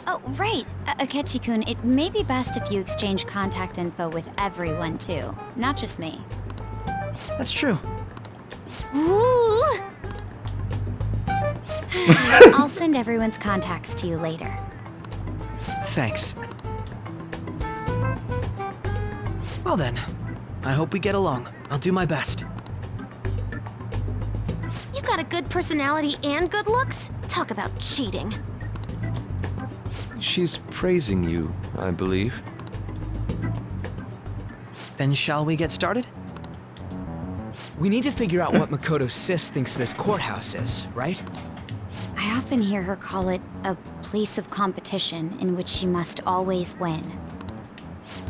Oh, right. Akechi-kun, it may be best if you exchange contact info with everyone, too. Not just me. That's true. Ooh! I'll send everyone's contacts to you later. Thanks. Well then, I hope we get along. I'll do my best. You got a good personality and good looks? Talk about cheating. She's praising you, I believe. Then shall we get started? We need to figure out what Makoto's sis thinks this courthouse is, right? I often hear her call it a place of competition in which she must always win.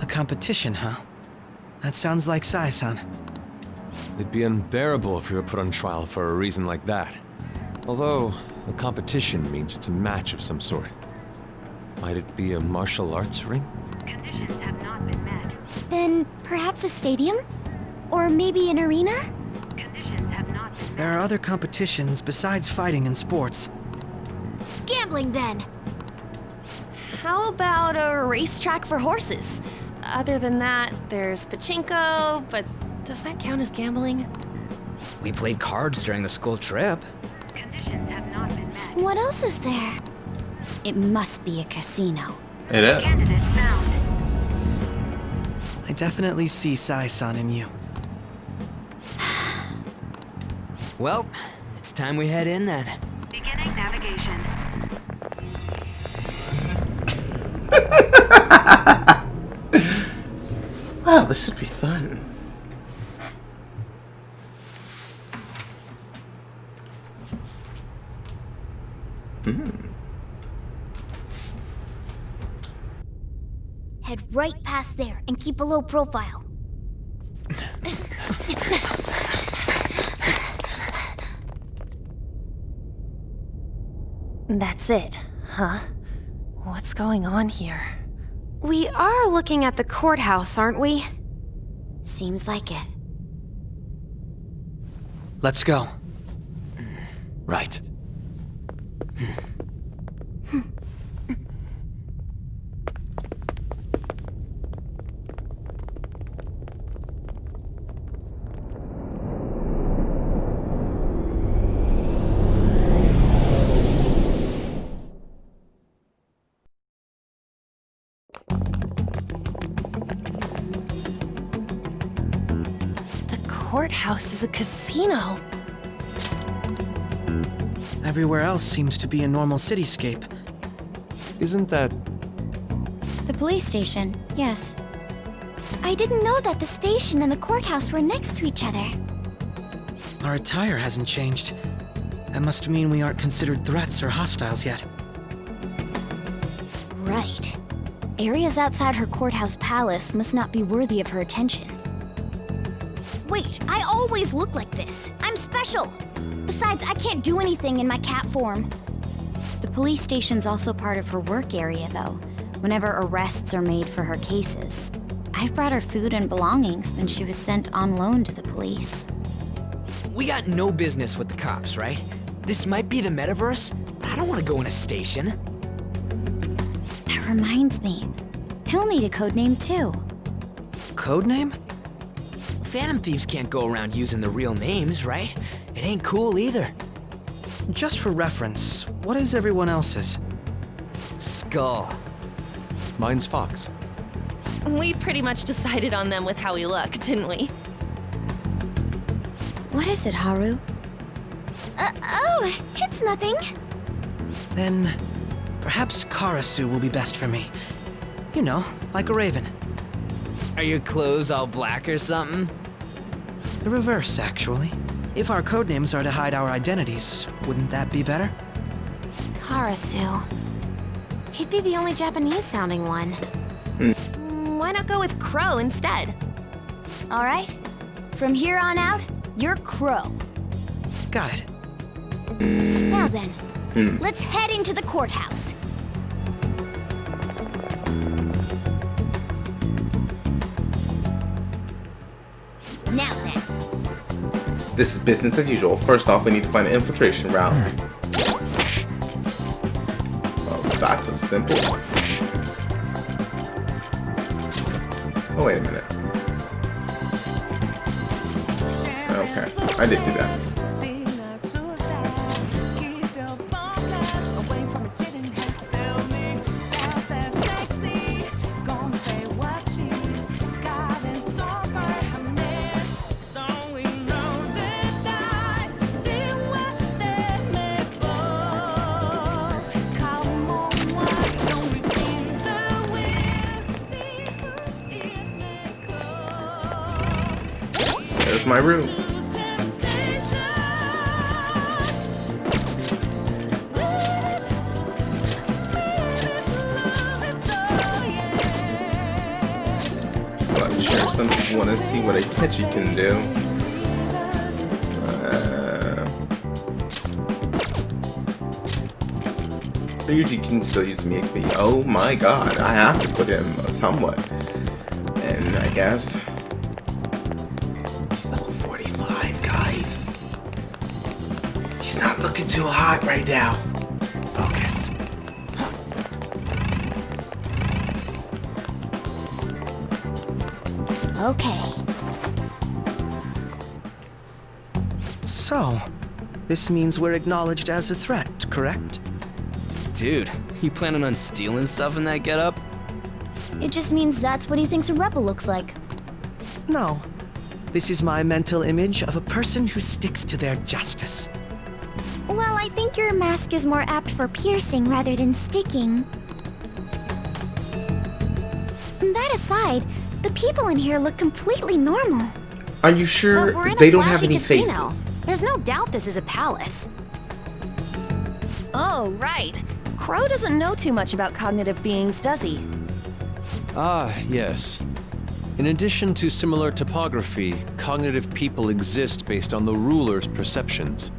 A competition, huh? That sounds like Sai-san. It'd be unbearable if we were put on trial for a reason like that. Although, a competition means it's a match of some sort. Might it be a martial arts ring? Conditions have not been met. Then perhaps a stadium? Or maybe an arena? Conditions have not been met. There are other competitions besides fighting and sports. Gambling, then! How about a racetrack for horses? Other than that, there's pachinko, but does that count as gambling? We played cards during the school trip. Conditions have not been met. What else is there? It must be a casino. It is. Candidate found. I definitely see Sai-san in you. Well, it's time we head in then. Beginning navigation. Wow, this should be fun. Head right past there and keep a low profile. That's it, huh? What's going on here? We are looking at the courthouse, aren't we? Seems like it. Let's go. Right. courthouse is a casino. Everywhere else seems to be a normal cityscape. Isn't that... The police station, yes. I didn't know that the station and the courthouse were next to each other. Our attire hasn't changed. That must mean we aren't considered threats or hostiles yet. Right. Areas outside her courthouse palace must not be worthy of her attention. Wait, I always look like this. I'm special. Besides, I can't do anything in my cat form. The police station's also part of her work area, though, whenever arrests are made for her cases. I've brought her food and belongings when she was sent on loan to the police. We got no business with the cops, right? This might be the metaverse, but I don't want to go in a station. That reminds me. He'll need a codename, too. Codename? Phantom thieves can't go around using their real names, right? It ain't cool either. Just for reference, what is everyone else's? Skull. Mine's Fox. We pretty much decided on them with how we look, didn't we? What is it, Haru? Oh, it's nothing. Then, perhaps Karasu will be best for me. You know, like a raven. Are your clothes all black or something? The reverse, actually. If our codenames are to hide our identities, wouldn't that be better? Karasu. He'd be the only Japanese-sounding one. Why not go with Crow instead? All right. From here on out, you're Crow. Got it. Now then, let's head into the courthouse. Now then. This is business as usual. First off, we need to find an infiltration route. Oh, that's a simple one. Oh, wait a minute. Okay, I did do that. There's my room. Well, I'm sure some people want to see what a Ketchy can do. Ryuji can still use some XP. Oh my god, I have to put him somewhat. And I guess he's level 45, guys. He's not looking too hot right now. Focus. Okay. So, this means we're acknowledged as a threat, correct? Dude, you planning on stealing stuff in that getup? It just means that's what he thinks a rebel looks like. No. This is my mental image of a person who sticks to their justice. Well, I think your mask is more apt for piercing rather than sticking. That aside, the people in here look completely normal. Are you sure But we're in they a don't have flashy any casino. faces? There's no doubt this is a palace. Oh, right. Crow doesn't know too much about cognitive beings, does he? Ah, yes. In addition to similar topography, cognitive people exist based on the ruler's perceptions.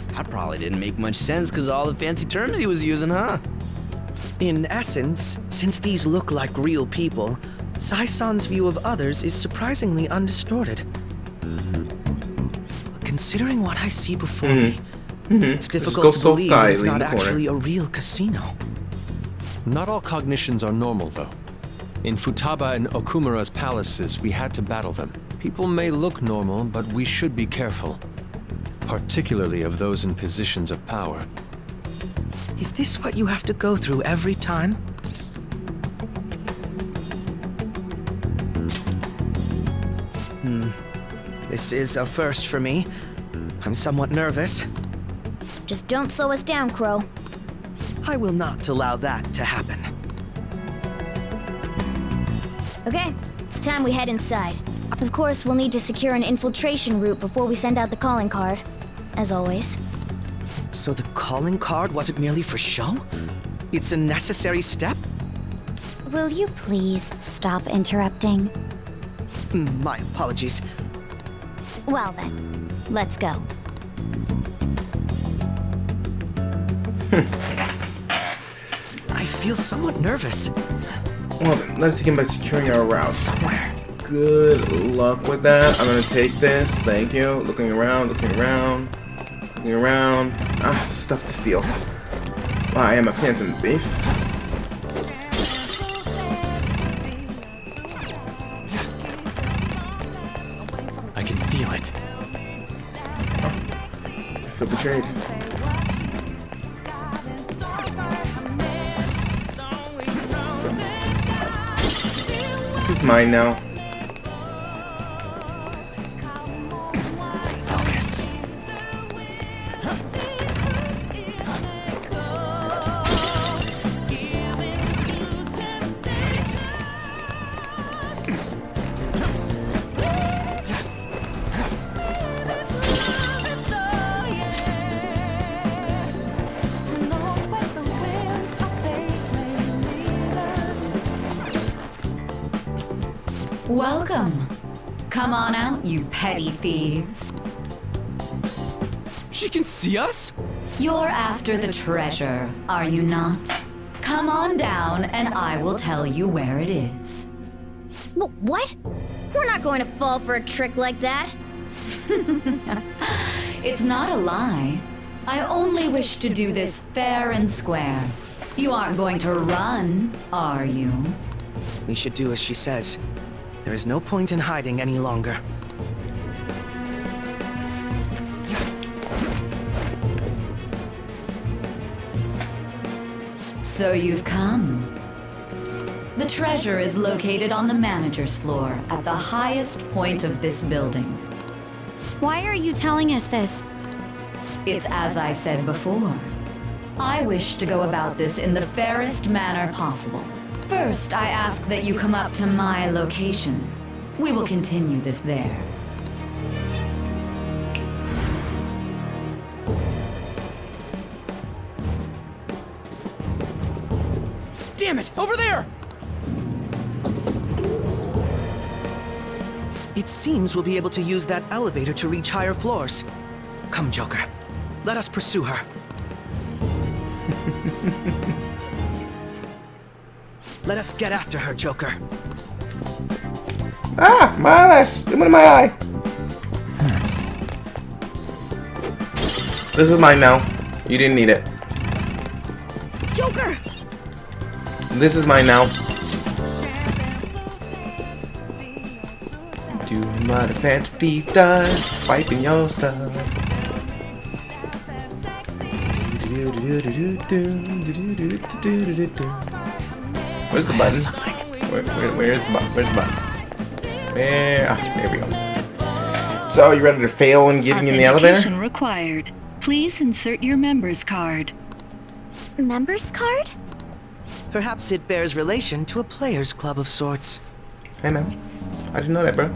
That probably didn't make much sense because of all the fancy terms he was using, huh? In essence, since these look like real people, Sai-san's view of others is surprisingly undistorted. Considering what I see before me, it's difficult to believe that it's not actually a real casino. Not all cognitions are normal, though. In Futaba and Okumura's palaces, we had to battle them. People may look normal, but we should be careful. Particularly of those in positions of power. Is this what you have to go through every time? This This is a first for me. I'm somewhat nervous. Just don't slow us down, Crow. I will not allow that to happen. Okay, it's time we head inside. Of course, we'll need to secure an infiltration route before we send out the calling card. As always. So the calling card wasn't merely for show? It's a necessary step? Will you please stop interrupting? My apologies. Well then, let's go. I feel somewhat nervous. Well, then, let's begin by securing our route. Somewhere. Good luck with that. I'm gonna take this. Thank you. Looking around, looking around, looking around. Ah, stuff to steal. Well, I am a phantom thief. I can feel it. I feel betrayed. This is mine now. Focus. Welcome. Come on out, you petty thieves. She can see us? You're after the treasure, are you not? Come on down and I will tell you where it is. What? We're not going to fall for a trick like that. It's not a lie. I only wish to do this fair and square. You aren't going to run, are you? We should do as she says. There is no point in hiding any longer. So you've come. The treasure is located on the manager's floor at the highest point of this building. Why are you telling us this? It's as I said before. I wish to go about this in the fairest manner possible. First, I ask that you come up to my location. We will continue this there. Damn it! Over there! It seems we'll be able to use that elevator to reach higher floors. Come, Joker. Let us pursue her. Let us get after her, Joker. Ah, my eyelash! It went in my eye. This is mine now. You didn't need it. Joker! This is mine now. Doing what a phantom thief does, wiping your stuff. Where's the button? Where's the button? Where's the button? There we go. So, you ready to fail in getting in the elevator? Authentication required. Please insert your member's card. Member's card? Perhaps it bears relation to a players' club of sorts. I know. I didn't know that, bro.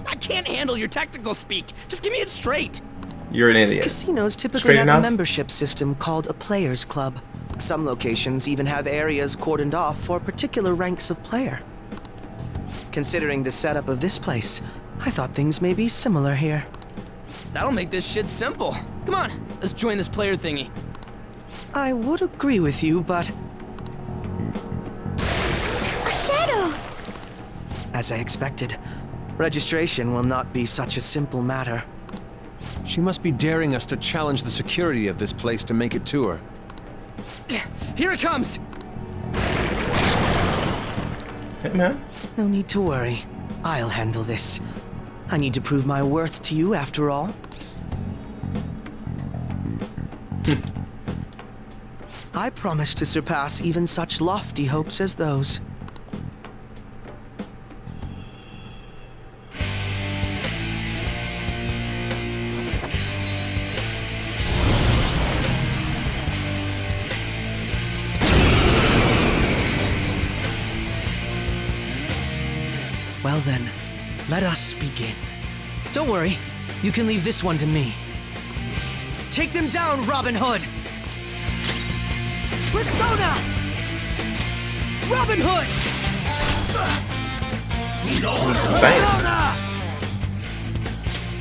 I can't handle your technical speak. Just give me it straight. You're an idiot. Casinos typically Straight have enough? a membership system called a players' club. Some locations even have areas cordoned off for particular ranks of player. Considering the setup of this place, I thought things may be similar here. That'll make this shit simple. Come on, let's join this player thingy. I would agree with you, but A shadow! as I expected, registration will not be such a simple matter. She must be daring us to challenge the security of this place to make it to her. Here it comes! Hey, man. No need to worry. I'll handle this. I need to prove my worth to you after all. I promise to surpass even such lofty hopes as those. Well then, let us begin. Don't worry, you can leave this one to me. Take them down, Robin Hood! Persona! Robin Hood! Persona!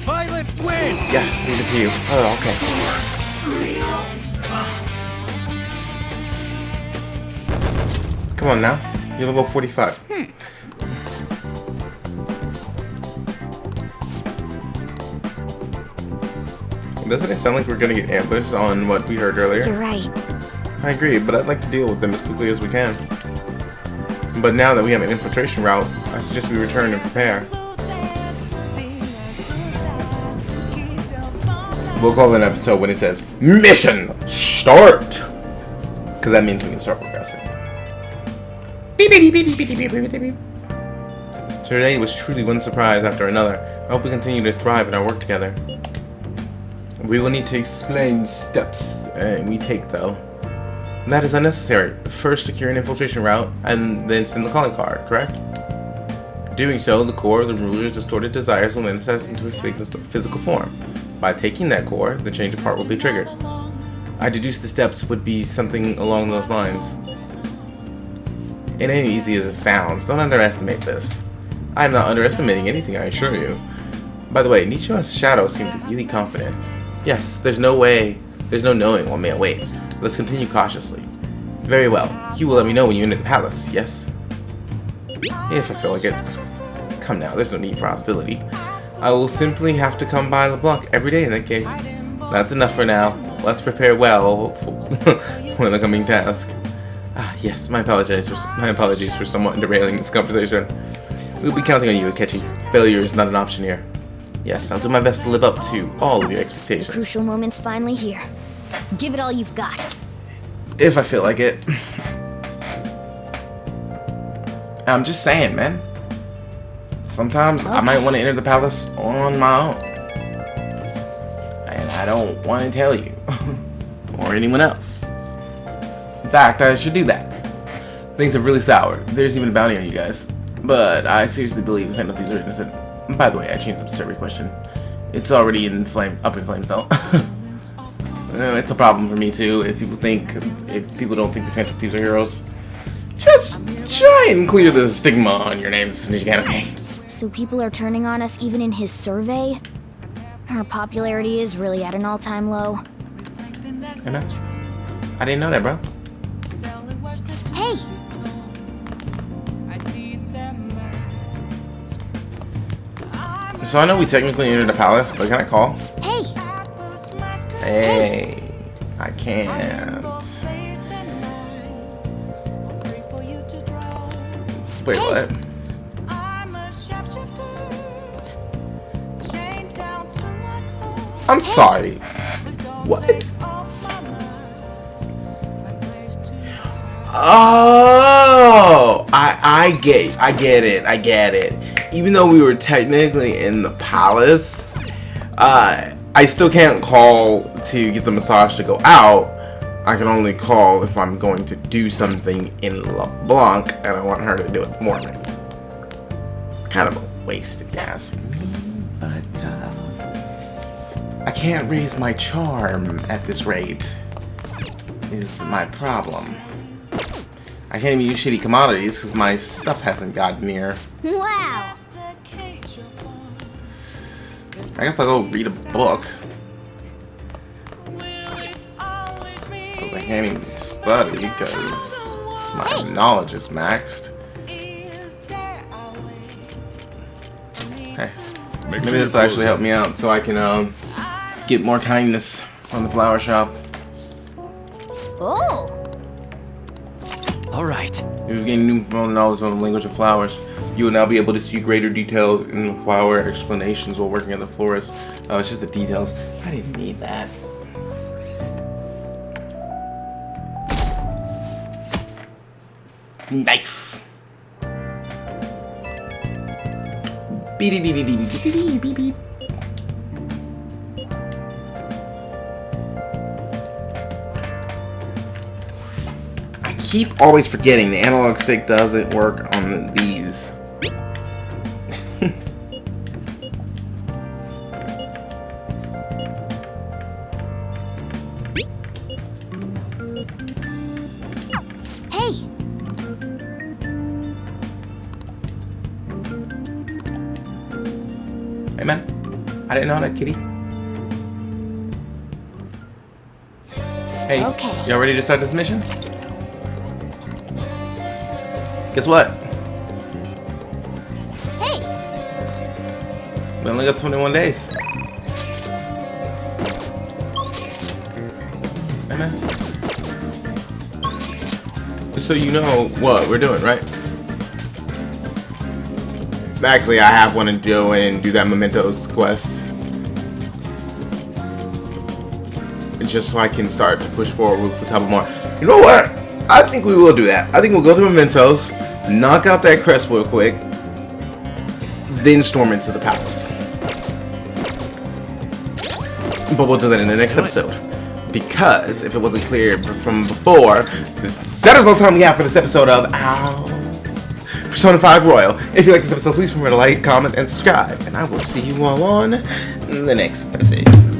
Violet win! Yeah, leave it to you. Oh, okay. Come on now. You're level 45. Doesn't it sound like we're gonna get ambushed on what we heard earlier? You're right. I agree, but I'd like to deal with them as quickly as we can. But now that we have an infiltration route, I suggest we return and prepare. We'll call it an episode when it says Mission Start! Because that means we can start progressing. Today was truly one surprise after another. I hope we continue to thrive in our work together. We will need to explain steps we take though. That is unnecessary. First secure an infiltration route and then send the calling card, correct? Doing so, the core of the ruler's distorted desires will manifest into a physical form. By taking that core, the change of heart will be triggered. I deduce the steps would be something along those lines. It ain't easy as it sounds. Don't underestimate this. I am not underestimating anything, I assure you. By the way, Nichima's shadow seemed really confident. Yes, there's no knowing what may await. Let's continue cautiously. Very well. You will let me know when you enter the palace, yes? If I feel like it. Come now, there's no need for hostility. I will simply have to come by the block every day in that case. That's enough for now. Let's prepare well for the coming task. Ah, yes, my apologies for somewhat derailing this conversation. We'll be counting on you, Akechi. Failure is not an option here. Yes, I'll do my best to live up to all of your expectations. The crucial moment's finally here. Give it all you've got. If I feel like it. I'm just saying, man. Sometimes I might want to enter the palace on my own. And I don't want to tell you. Or anyone else. In fact, I should do that. Things have really soured. There's even a bounty on you guys. But I seriously believe the Phantom Thieves are innocent. By the way, I changed up the survey question. It's already up in flames though. It's a problem for me too. If people don't think the Phantom Thieves are heroes, just try and clear the stigma on your names as soon as you can, okay? So people are turning on us even in his survey? Our popularity is really at an all-time low. I know. I didn't know that, bro. Hey! So I know we technically entered the palace, but can I call? Hey! Hey! I can't. Wait, what? I'm sorry. What? Oh! I get it. Even though we were technically in the palace, I still can't call to get the massage to go out. I can only call if I'm going to do something in LeBlanc and I want her to do it for me. Kind of a waste of gas. But I can't raise my charm at this rate, is my problem. I can't even use shitty commodities because my stuff hasn't gotten here. Wow! I guess I'll go read a book. But I can't even study because my knowledge is maxed. Hey, maybe this will actually help me out so I can get more kindness on the flower shop. Oh! Alright. If you've gained new knowledge on the language of flowers, you will now be able to see greater details in the flower explanations while working at the florist. Oh, it's just the details. I didn't need that. Knife. Beep beep beep beep beep beep beep. I keep always forgetting the analog stick doesn't work on these. Hey! Hey man, I didn't know that, kitty. Hey, Okay. y'all ready to start this mission? Guess what? Hey! We only got 21 days. Hey man. Just so you know what we're doing, right? Actually, I have one to do and do that Mementos quest. Just so I can start to push forward with Futaba more. You know what? I think we will do that. I think we'll go through Mementos, knock out that crest real quick, then storm into the palace. But we'll do that in the next episode. Because, if it wasn't clear from before, that is all the time we have for this episode of Persona 5 Royal. If you like this episode, please remember to like, comment, and subscribe. And I will see you all on the next episode.